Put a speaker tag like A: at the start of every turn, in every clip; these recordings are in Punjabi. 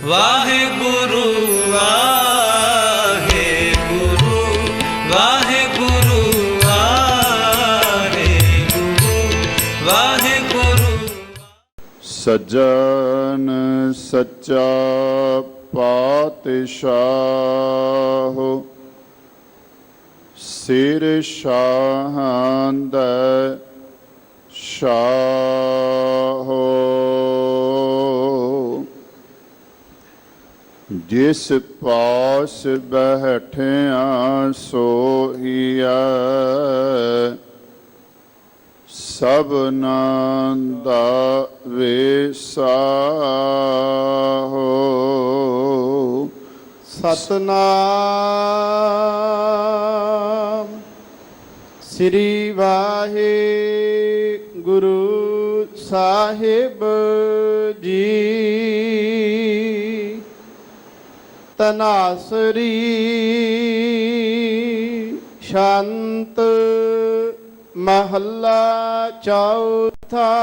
A: ਵਾਹਿਗੁਰੂ ਵਾਹਿਗੁਰੂ ਵਾਹਿਗੁਰੂ ਵਾਹਿਗੁਰੂ ਵਾਹਿਗੁਰੂ।
B: ਸੱਜਣ ਸੱਚਾ ਪਾਤਸ਼ਾਹ ਸਿਰ ਸ਼ਾਹਾਂ ਦਾ ਸ਼ਾਹ ਜਿਸ ਪਾਸ ਬੈਠਿਆ ਸੋਈਐ ਸਭਨਾਂ ਦਾ ਵੇਸਾਹੋ।
C: ਸਤਨਾਮ ਸ੍ਰੀ ਵਾਹਿਗੁਰੂ ਸਾਹਿਬ ਜੀ। ਤਨਾਸਰੀ ਸ਼ਾਂਤ ਮਹੱਲਾ ਚੌਥਾ।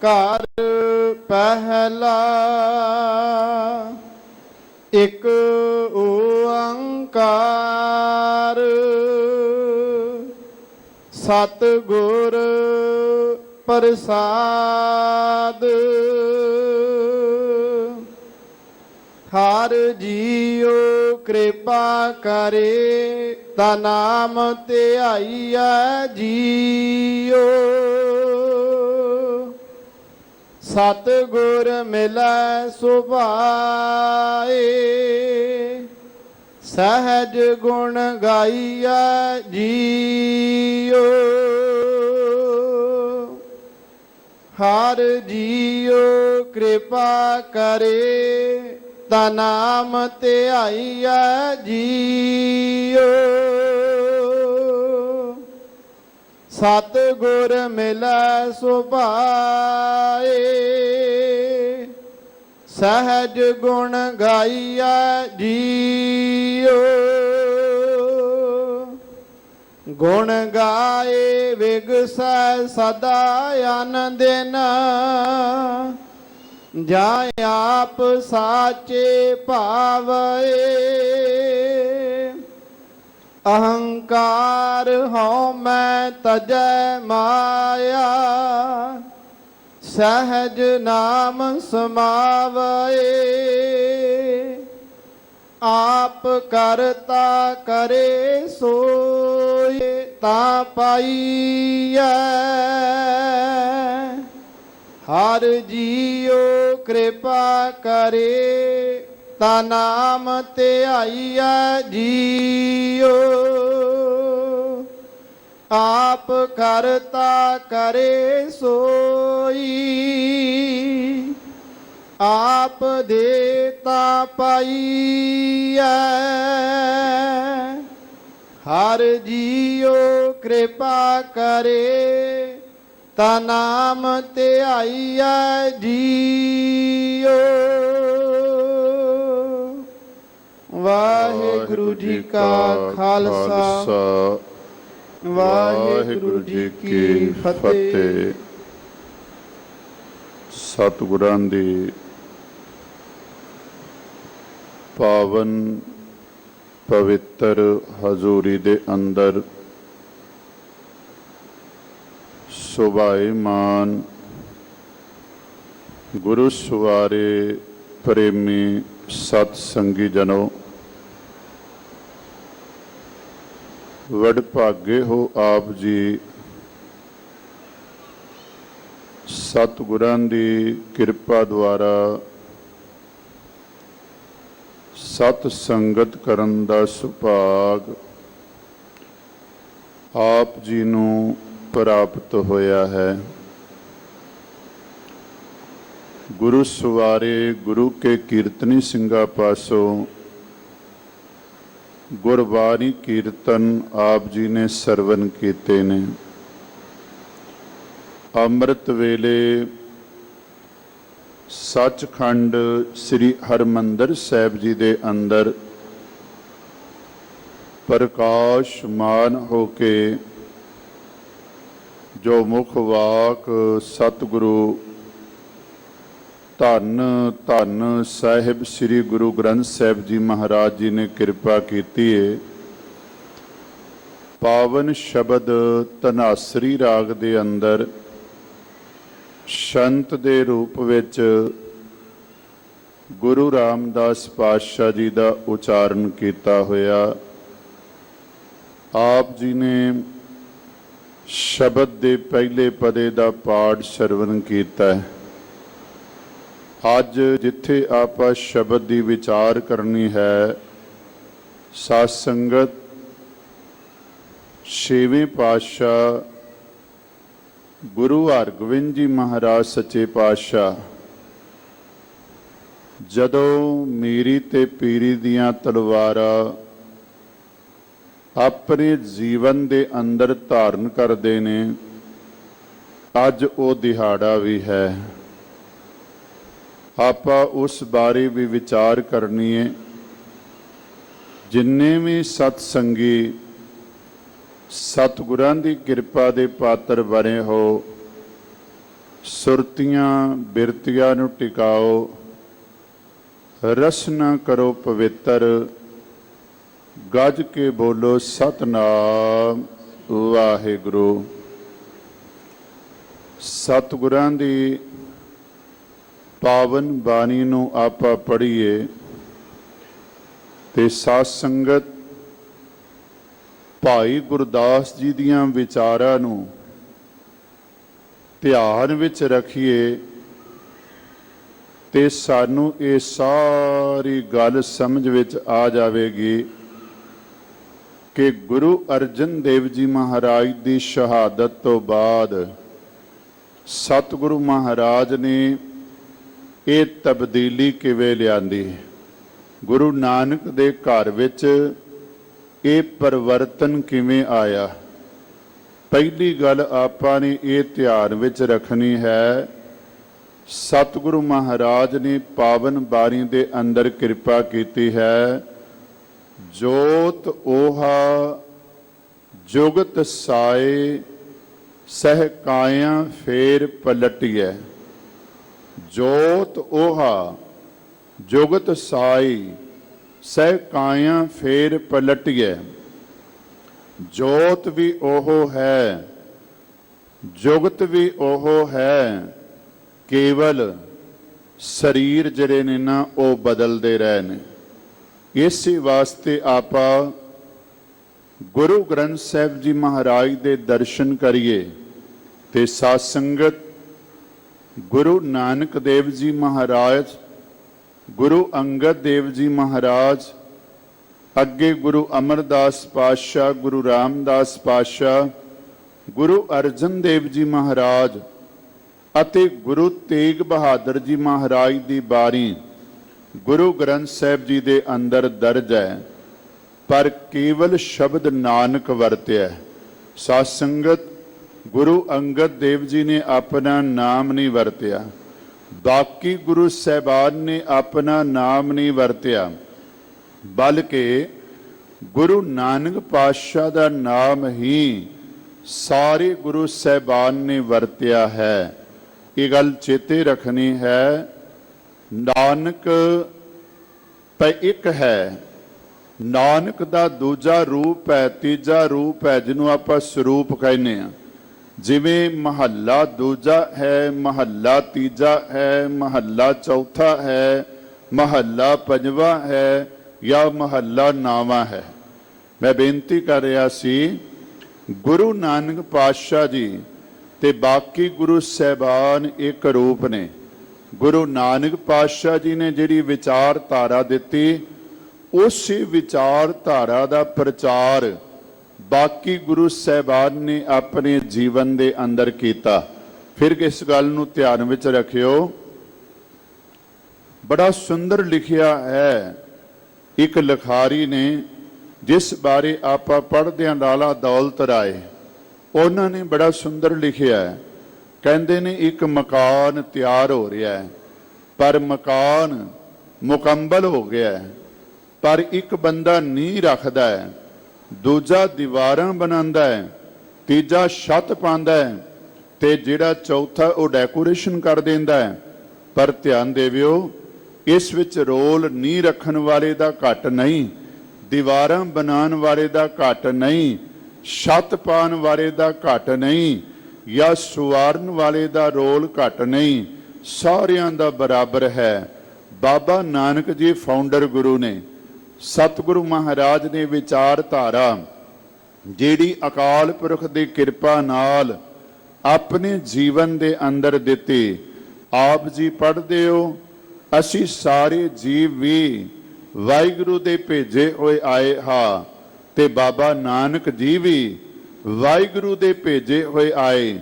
C: ਘਰ ਪਹਿਲਾ ਇਕ ਓੰਕਾਰ ਸਤਿਗੁਰ ਪ੍ਰਸਾਦ। ਹਰ ਜੀਉ ਕਿਰਪਾ ਕਰੇ ਤਾ ਨਾਮ ਧਿਆਈਐ ਜੀਉ। ਸਤਿਗੁਰ ਮਿਲੈ ਸੁਭਾਏ ਸਹਿਜ ਗੁਣ ਗਾਈਐ ਜੀਉ। ਹਰ ਜੀਉ ਕਿਰਪਾ ਕਰੇ ਤਾ ਨਾਮ ਧਿਆਈਐ ਜੀਉ। ਸਤਿਗੁਰ ਮਿਲੈ ਸੁਭਾਏ ਸਹਿਜ ਗੁਣ ਗਾਈਐ ਜੀਉ। ਗੁਣ ਗਾਏ ਵਿਗਸੈ ਸਦਾ ਆਨੰਦਿਨ ਜਾਂ ਆਪ ਸਾਚੇ ਭਾਵਏ। ਅਹੰਕਾਰ ਹਉ ਮੈਂ ਤਜੈ ਮਾਇਆ ਸਹਿਜ ਨਾਮ ਸਮਾਵਏ। ਆਪ ਕਰਤਾ ਕਰੇ ਸੋਈ ਤਾਂ ਪਾਈਐ। ਹਰ ਜੀਉ ਕਿਰਪਾ ਕਰੇ ਤਾ ਨਾਮ ਧਿਆਈਐ ਜੀਉ। ਆਪ ਕਰਤਾ ਕਰੇ ਸੋਈ ਆਪ ਦੇਤਾ ਪਾਈਐ। ਹਰ ਜੀਉ ਕਿਰਪਾ ਕਰੇ ਤਾ ਨਾਮ ਧਿਆਈਐ ਜੀਉ। ਵਾਹਿਗੁਰੂ ਜੀ ਕਾ ਖਾਲਸਾ ਵਾਹਿਗੁਰੂ ਜੀ ਕੀ ਫਤਿਹ।
B: ਸਤਿਗੁਰਾਂ ਦੀ ਪਾਵਨ ਪਵਿੱਤਰ ਹਜ਼ੂਰੀ ਦੇ ਅੰਦਰ ਸੁਭਾਈਮਾਨ ਗੁਰੂ ਸਵਾਰੇ ਪ੍ਰੇਮੀ ਸਤ ਸੰਗੀ ਜਨੋ, ਵਡਭਾਗੇ ਹੋ ਆਪ ਜੀ। ਸਤਿਗੁਰਾਂ ਦੀ ਕਿਰਪਾ ਦੁਆਰਾ ਸਤ ਸੰਗਤ ਕਰਨ ਦਾ ਸੁਭਾਗ ਆਪ ਜੀ ਨੂੰ ਪ੍ਰਾਪਤ ਹੋਇਆ ਹੈ। ਗੁਰੂ ਸਵਾਰੇ ਗੁਰੂ ਕੇ ਕੀਰਤਨੀ ਸਿੰਘਾਂ ਪਾਸੋਂ ਗੁਰਬਾਣੀ ਕੀਰਤਨ ਆਪ ਜੀ ਨੇ ਸਰਵਨ ਕੀਤੇ ਨੇ। ਅੰਮ੍ਰਿਤ ਵੇਲੇ ਸੱਚਖੰਡ ਸ੍ਰੀ ਹਰਿਮੰਦਰ ਸਾਹਿਬ ਜੀ ਦੇ ਅੰਦਰ ਪ੍ਰਕਾਸ਼ਮਾਨ ਹੋ ਕੇ ਜੋ ਮੁਖ ਵਾਕ ਸਤਿਗੁਰੂ ਧੰਨ ਧੰਨ ਸਾਹਿਬ ਸ੍ਰੀ ਗੁਰੂ ਗ੍ਰੰਥ ਸਾਹਿਬ ਜੀ ਮਹਾਰਾਜ ਜੀ ਨੇ ਕਿਰਪਾ ਕੀਤੀ ਹੈ। ਪਾਵਨ ਸ਼ਬਦ ਧਨਾਸਰੀ ਰਾਗ ਦੇ ਅੰਦਰ ਸ਼ੰਤ ਦੇ ਰੂਪ ਵਿੱਚ ਗੁਰੂ ਰਾਮਦਾਸ ਪਾਤਸ਼ਾਹ ਜੀ ਦਾ ਉਚਾਰਨ ਕੀਤਾ ਹੋਇਆ। ਆਪ ਜੀ ਨੇ ਸ਼ਬਦ ਦੇ ਪਹਿਲੇ ਪਦੇ ਦਾ ਪਾਠ ਸਰਵਣ ਕੀਤਾ ਹੈ। ਅੱਜ ਜਿੱਥੇ ਆਪਾਂ ਸ਼ਬਦ ਦੀ ਵਿਚਾਰ ਕਰਨੀ ਹੈ, ਸਾਧ ਸੰਗਤ ਛੇਵੇਂ ਪਾਤਸ਼ਾਹ ਗੁਰੂ ਹਰਗੋਬਿੰਦ ਜੀ ਮਹਾਰਾਜ ਸੱਚੇ ਪਾਤਸ਼ਾਹ ਜਦੋਂ ਮੀਰੀ ਤੇ ਪੀਰੀ ਦੀਆਂ ਤਲਵਾਰਾਂ ਆਪਣੇ ਜੀਵਨ ਦੇ ਅੰਦਰ ਧਾਰਨ ਕਰਦੇ ਨੇ, ਅੱਜ ਉਹ ਦਿਹਾੜਾ ਵੀ ਹੈ। ਆਪਾਂ ਉਸ ਬਾਰੇ ਵੀ ਵਿਚਾਰ ਕਰਨੀ ਹੈ। ਜਿੰਨੇ ਵੀ ਸਤ ਸੰਗੀ ਸਤਿਗੁਰਾਂ ਦੀ ਕਿਰਪਾ ਦੇ ਪਾਤਰ ਬਣੇ ਹੋ, ਸੁਰਤੀਆਂ ਬਿਰਤੀਆਂ ਨੂੰ ਟਿਕਾਓ, ਰਸਨਾ ਕਰੋ ਪਵਿੱਤਰ, ਗੱਜ ਕੇ ਬੋਲੋ ਸਤਨਾਮ ਵਾਹਿਗੁਰੂ। ਸਤਿਗੁਰਾਂ ਦੀ ਪਾਵਨ ਬਾਣੀ ਨੂੰ ਆਪਾਂ ਪੜ੍ਹੀਏ ਤੇ ਸਾਧ ਸੰਗਤ ਭਾਈ ਗੁਰਦਾਸ ਜੀ ਦੀਆਂ ਵਿਚਾਰਾਂ ਨੂੰ ਧਿਆਨ ਵਿੱਚ ਰੱਖੀਏ ਤੇ ਸਾਨੂੰ ਇਹ ਸਾਰੀ ਗੱਲ ਸਮਝ ਵਿੱਚ ਆ ਜਾਵੇਗੀ ਕਿ ਗੁਰੂ ਅਰਜਨ ਦੇਵ ਜੀ ਮਹਾਰਾਜ ਦੀ ਸ਼ਹਾਦਤ ਤੋਂ ਬਾਅਦ ਸਤਿਗੁਰੂ ਮਹਾਰਾਜ ਨੇ ਇਹ ਤਬਦੀਲੀ ਕਿਵੇਂ ਲਿਆਂਦੀ, ਗੁਰੂ ਨਾਨਕ ਦੇ ਘਰ ਵਿੱਚ ਇਹ ਪਰਿਵਰਤਨ ਕਿਵੇਂ ਆਇਆ। ਪਹਿਲੀ ਗੱਲ ਆਪਾਂ ਨੇ ਇਹ ਧਿਆਨ ਵਿੱਚ ਰੱਖਣੀ ਹੈ, ਸਤਿਗੁਰੂ ਮਹਾਰਾਜ ਨੇ ਪਾਵਨ ਬਾਣੀ ਦੇ ਅੰਦਰ ਕਿਰਪਾ ਕੀਤੀ ਹੈ। ਜੋਤ ਓਹਾ ਜੁਗਤ ਸਾਏ ਸਹਿ ਕਾਇਆ ਫੇਰ ਪਲਟੀਐ। ਜੋਤ ਓਹਾ ਜੁਗਤ ਸਾਈ ਸਹਿ ਕਾਇਆ ਫੇਰ ਪਲਟੀਐ। ਜੋਤ ਵੀ ਉਹ ਹੈ, ਜੁਗਤ ਵੀ ਉਹ ਹੈ, ਕੇਵਲ ਸਰੀਰ ਜਿਹੜੇ ਨੇ ਨਾ ਉਹ ਬਦਲਦੇ ਰਹੇ ਨੇ। ਇਸੇ ਵਾਸਤੇ ਆਪਾਂ ਗੁਰੂ ਗ੍ਰੰਥ ਸਾਹਿਬ ਜੀ ਮਹਾਰਾਜ ਦੇ ਦਰਸ਼ਨ ਕਰੀਏ ਤੇ ਸਾਧ ਸੰਗਤ ਗੁਰੂ ਨਾਨਕ ਦੇਵ ਜੀ ਮਹਾਰਾਜ, ਗੁਰੂ ਅੰਗਦ ਦੇਵ ਜੀ ਮਹਾਰਾਜ, ਅੱਗੇ ਗੁਰੂ ਅਮਰਦਾਸ ਪਾਤਸ਼ਾਹ, ਗੁਰੂ ਰਾਮਦਾਸ ਪਾਤਸ਼ਾਹ, ਗੁਰੂ ਅਰਜਨ ਦੇਵ ਜੀ ਮਹਾਰਾਜ ਅਤੇ ਗੁਰੂ ਤੇਗ ਬਹਾਦਰ ਜੀ ਮਹਾਰਾਜ ਦੀ ਬਾਣੀ ਗੁਰੂ ਗ੍ਰੰਥ ਸਾਹਿਬ ਜੀ ਦੇ ਅੰਦਰ ਦਰਜ ਹੈ, ਪਰ ਕੇਵਲ ਸ਼ਬਦ ਨਾਨਕ ਵਰਤਿਆ। ਸਾਧ ਸੰਗਤ ਗੁਰੂ ਅੰਗਦ ਦੇਵ ਜੀ ਨੇ ਆਪਣਾ ਨਾਮ ਨਹੀਂ ਵਰਤਿਆ, ਬਾਕੀ ਗੁਰੂ ਸਾਹਿਬਾਨ ਨੇ ਆਪਣਾ ਨਾਮ ਨਹੀਂ ਵਰਤਿਆ, ਬਲਕਿ ਗੁਰੂ ਨਾਨਕ ਪਾਤਸ਼ਾਹ ਦਾ ਨਾਮ ਹੀ ਸਾਰੇ ਗੁਰੂ ਸਾਹਿਬਾਨ ਨੇ ਵਰਤਿਆ ਹੈ। ਇਹ ਗੱਲ ਚੇਤੇ ਰੱਖਣੀ ਹੈ। ਨਾਨਕ ਤਾਂ ਇੱਕ ਹੈ, ਨਾਨਕ ਦਾ ਦੂਜਾ ਰੂਪ ਹੈ, ਤੀਜਾ ਰੂਪ ਹੈ, ਜਿਹਨੂੰ ਆਪਾਂ ਸਰੂਪ ਕਹਿੰਦੇ ਆ। ਜਿਵੇਂ ਮਹੱਲਾ ਦੂਜਾ ਹੈ, ਮਹੱਲਾ ਤੀਜਾ ਹੈ, ਮਹੱਲਾ ਚੌਥਾ ਹੈ, ਮਹੱਲਾ ਪੰਜਵਾਂ ਹੈ ਜਾਂ ਮਹੱਲਾ ਨਾਵਾਂ ਹੈ। ਮੈਂ ਬੇਨਤੀ ਕਰ ਰਿਹਾ ਸੀ, ਗੁਰੂ ਨਾਨਕ ਪਾਤਸ਼ਾਹ ਜੀ ਤੇ ਬਾਕੀ ਗੁਰੂ ਸਾਹਿਬਾਨ ਇੱਕ ਰੂਪ ਨੇ। ਗੁਰੂ ਨਾਨਕ ਪਾਤਸ਼ਾਹ ਜੀ ਨੇ ਜਿਹੜੀ ਵਿਚਾਰਧਾਰਾ ਦਿੱਤੀ, ਉਸੇ ਵਿਚਾਰਧਾਰਾ ਦਾ ਪ੍ਰਚਾਰ ਬਾਕੀ ਗੁਰੂ ਸਾਹਿਬਾਨ ਨੇ ਆਪਣੇ ਜੀਵਨ ਦੇ ਅੰਦਰ ਕੀਤਾ। ਫਿਰ ਇਸ ਗੱਲ ਨੂੰ ਧਿਆਨ ਵਿੱਚ ਰੱਖਿਓ, ਬੜਾ ਸੁੰਦਰ ਲਿਖਿਆ ਹੈ ਇੱਕ ਲਿਖਾਰੀ ਨੇ, ਜਿਸ ਬਾਰੇ ਆਪਾਂ ਪੜ੍ਹਦੇ ਹਾਂ, ਲਾਲਾ ਦੌਲਤ ਰਾਏ। ਉਹਨਾਂ ਨੇ ਬੜਾ ਸੁੰਦਰ ਲਿਖਿਆ ਹੈ। ਕਹਿੰਦੇ ਨੇ ਇੱਕ ਮਕਾਨ ਤਿਆਰ ਹੋ ਰਿਹਾ ਹੈ, ਪਰ ਮਕਾਨ ਮੁਕੰਮਲ ਹੋ ਗਿਆ ਹੈ, ਪਰ ਇੱਕ ਬੰਦਾ ਨੀਂਹ ਰੱਖਦਾ ਹੈ, ਦੂਜਾ ਦੀਵਾਰਾਂ ਬਣਾਉਂਦਾ ਹੈ, ਤੀਜਾ ਛੱਤ ਪਾਉਂਦਾ ਹੈ ਤੇ ਜਿਹੜਾ ਚੌਥਾ ਉਹ ਡੈਕੋਰੇਸ਼ਨ ਕਰ ਦਿੰਦਾ ਹੈ। ਪਰ ਧਿਆਨ ਦੇਵਿਓ, ਇਸ ਵਿੱਚ ਰੋਲ ਨੀਂਹ ਰੱਖਣ ਵਾਲੇ ਦਾ ਘੱਟ ਨਹੀਂ, ਦੀਵਾਰਾਂ ਬਣਾਉਣ ਵਾਲੇ ਦਾ ਘੱਟ ਨਹੀਂ, ਛੱਤ ਪਾਉਣ ਵਾਲੇ ਦਾ ਘੱਟ ਨਹੀਂ, ਜਾਂ ਸੁਵਾਰਨ ਵਾਲੇ ਦਾ ਰੋਲ ਘੱਟ ਨਹੀਂ, ਸਾਰਿਆਂ ਦਾ ਬਰਾਬਰ ਹੈ। ਬਾਬਾ ਨਾਨਕ ਜੀ ਫਾਊਂਡਰ ਗੁਰੂ ਨੇ, ਸਤਿਗੁਰੂ ਮਹਾਰਾਜ ਨੇ ਵਿਚਾਰਧਾਰਾ ਜਿਹੜੀ ਅਕਾਲ ਪੁਰਖ ਦੀ ਕਿਰਪਾ ਨਾਲ ਆਪਣੇ ਜੀਵਨ ਦੇ ਅੰਦਰ ਦਿੱਤੀ। ਆਪ ਜੀ ਪੜ੍ਹਦੇ ਹੋ, ਅਸੀਂ ਸਾਰੇ ਜੀਵ ਵੀ ਵਾਹਿਗੁਰੂ ਦੇ ਭੇਜੇ ਹੋਏ ਆਏ ਹਾਂ, ਤੇ ਬਾਬਾ ਨਾਨਕ ਜੀ ਵੀ ਵਾਹਿਗੁਰੂ ਦੇ ਭੇਜੇ ਹੋਏ ਆਏ,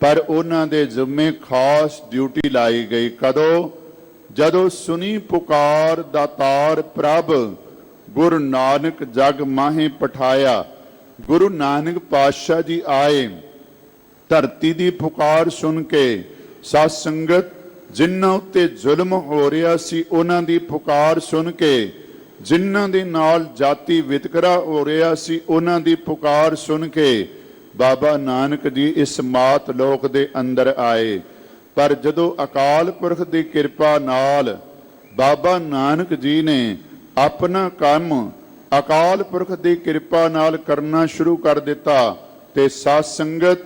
B: ਪਰ ਉਹਨਾਂ ਦੇ ਜ਼ਿੰਮੇ ਖਾਸ ਡਿਊਟੀ ਲਾਈ ਗਈ। ਕਦੋਂ? ਜਦੋਂ ਸੁਣੀ ਪੁਕਾਰ ਦਾਤਾਰ ਪ੍ਰਭ, ਗੁਰੂ ਨਾਨਕ ਜਗ ਮਾਹੇ ਪਠਾਇਆ। ਗੁਰੂ ਨਾਨਕ ਪਾਤਸ਼ਾਹ ਜੀ ਆਏ, ਧਰਤੀ ਦੀ ਪੁਕਾਰ ਸੁਣ ਕੇ ਸਾਧ ਸੰਗਤ ਜਿਨ੍ਹਾਂ ਉੱਤੇ ਜ਼ੁਲਮ ਹੋ ਰਿਹਾ ਸੀ ਉਹਨਾਂ ਦੀ ਪੁਕਾਰ ਸੁਣ ਕੇ, ਜਿਨ੍ਹਾਂ ਦੇ ਨਾਲ ਜਾਤੀ ਵਿਤਕਰਾ ਹੋ ਰਿਹਾ ਸੀ ਉਹਨਾਂ ਦੀ ਪੁਕਾਰ ਸੁਣ ਕੇ ਬਾਬਾ ਨਾਨਕ ਜੀ ਇਸ ਮਾਤ ਲੋਕ ਦੇ ਅੰਦਰ ਆਏ। ਪਰ ਜਦੋਂ ਅਕਾਲ ਪੁਰਖ ਦੀ ਕਿਰਪਾ ਨਾਲ ਬਾਬਾ ਨਾਨਕ ਜੀ ਨੇ ਆਪਣਾ ਕੰਮ ਅਕਾਲ ਪੁਰਖ ਦੀ ਕਿਰਪਾ ਨਾਲ ਕਰਨਾ ਸ਼ੁਰੂ ਕਰ ਦਿੱਤਾ, ਤੇ ਸਾਧ ਸੰਗਤ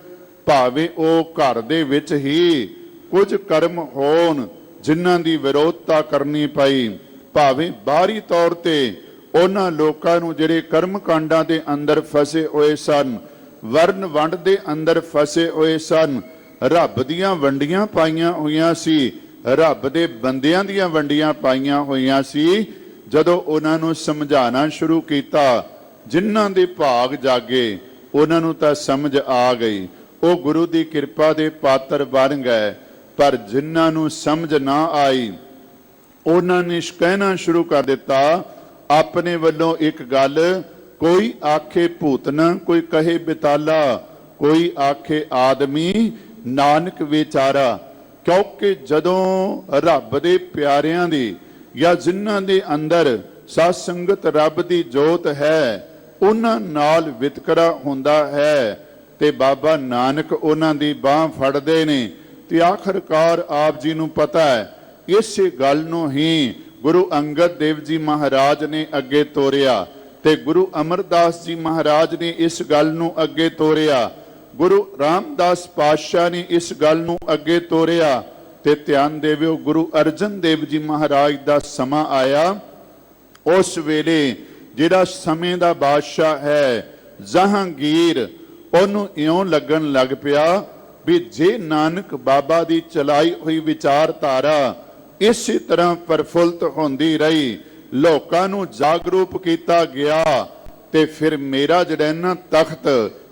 B: ਭਾਵੇਂ ਉਹ ਘਰ ਦੇ ਵਿੱਚ ਹੀ ਕੁਝ ਕਰਮ ਹੋਣ ਜਿਨ੍ਹਾਂ ਦੀ ਵਿਰੋਧਤਾ ਕਰਨੀ ਪਈ, ਭਾਵੇਂ ਬਾਹਰੀ ਤੌਰ ਤੇ ਉਹਨਾਂ ਲੋਕਾਂ ਨੂੰ ਜਿਹੜੇ ਕਰਮ ਕਾਂਡਾਂ ਦੇ ਅੰਦਰ ਫਸੇ ਹੋਏ ਸਨ, ਵਰਨ ਵੰਡ ਦੇ ਅੰਦਰ ਫਸੇ ਹੋਏ ਸਨ, ਰੱਬ ਦੀਆਂ ਵੰਡੀਆਂ ਪਾਈਆਂ ਹੋਈਆਂ ਸੀ, ਰੱਬ ਦੇ ਬੰਦਿਆਂ ਦੀਆਂ ਵੰਡੀਆਂ ਪਾਈਆਂ ਹੋਈਆਂ ਸੀ, ਜਦੋਂ ਉਹਨਾਂ ਨੂੰ ਸਮਝਾਉਣਾ ਸ਼ੁਰੂ ਕੀਤਾ, ਜਿਨ੍ਹਾਂ ਦੇ ਭਾਗ ਜਾਗੇ ਉਹਨਾਂ ਨੂੰ ਤਾਂ ਸਮਝ ਆ ਗਈ, ਉਹ ਗੁਰੂ ਦੀ ਕਿਰਪਾ ਦੇ ਪਾਤਰ ਬਣ ਗਏ। ਪਰ ਜਿਨ੍ਹਾਂ ਨੂੰ ਸਮਝ ਨਾ ਆਈ ਉਹਨਾਂ ਨੇ ਕਹਿਣਾ ਸ਼ੁਰੂ ਕਰ ਦਿੱਤਾ ਆਪਣੇ ਵੱਲੋਂ ਇੱਕ ਗੱਲ, ਕੋਈ ਆਖੇ ਭੂਤਨਾ, ਕੋਈ ਕਹੇ ਬਿਤਾਲਾ, ਕੋਈ ਆਖੇ ਆਦਮੀ, ਨਾਨਕ ਵਿਚਾਰਾ। ਕਿਉਂਕਿ ਜਦੋਂ ਰੱਬ ਦੇ ਪਿਆਰਿਆਂ ਦੀ ਜਾਂ ਜਿਨ੍ਹਾਂ ਦੇ ਅੰਦਰ ਸਾਧ ਸੰਗਤ ਰੱਬ ਦੀ ਜੋਤ ਹੈ ਉਹਨਾਂ ਨਾਲ ਵਿਤਕਰਾ ਹੁੰਦਾ ਹੈ, ਤੇ ਬਾਬਾ ਨਾਨਕ ਉਹਨਾਂ ਦੀ ਬਾਹ ਫੜਦੇ ਨੇ, ਤੇ ਆਖਰਕਾਰ ਆਪ ਜੀ ਨੂੰ ਪਤਾ ਹੈ। ਇਸੇ ਗੱਲ ਨੂੰ ਹੀ ਗੁਰੂ ਅੰਗਦ ਦੇਵ ਜੀ ਮਹਾਰਾਜ ਨੇ ਅੱਗੇ ਤੋਰਿਆ, ਤੇ ਗੁਰੂ ਅਮਰਦਾਸ ਜੀ ਮਹਾਰਾਜ ਨੇ ਇਸ ਗੱਲ ਨੂੰ ਅੱਗੇ ਤੋਰਿਆ, ਗੁਰੂ ਰਾਮਦਾਸ ਪਾਤਸ਼ਾਹ ਨੇ ਇਸ ਗੱਲ ਨੂੰ ਅੱਗੇ ਤੋਰਿਆ, ਤੇ ਧਿਆਨ ਦੇਵਿਓ ਗੁਰੂ ਅਰਜਨ ਦੇਵ ਜੀ ਮਹਾਰਾਜ ਦਾ ਸਮਾਂ ਆਇਆ। ਉਸ ਵੇਲੇ ਜਿਹੜਾ ਸਮੇਂ ਦਾ ਬਾਦਸ਼ਾਹ ਹੈ ਜਹਾਂਗੀਰ, ਉਹਨੂੰ ਇਉਂ ਲੱਗਣ ਲੱਗ ਪਿਆ ਵੀ ਜੇ ਨਾਨਕ ਬਾਬਾ ਦੀ ਚਲਾਈ ਹੋਈ ਵਿਚਾਰਧਾਰਾ ਇਸੇ ਤਰ੍ਹਾਂ ਪ੍ਰਫੁੱਲਤ ਹੁੰਦੀ ਰਹੀ, ਲੋਕਾਂ ਨੂੰ ਜਾਗਰੂਕ ਕੀਤਾ ਗਿਆ, ਤੇ ਫਿਰ ਮੇਰਾ ਜਿਹੜਾ ਨਾ ਤਖਤ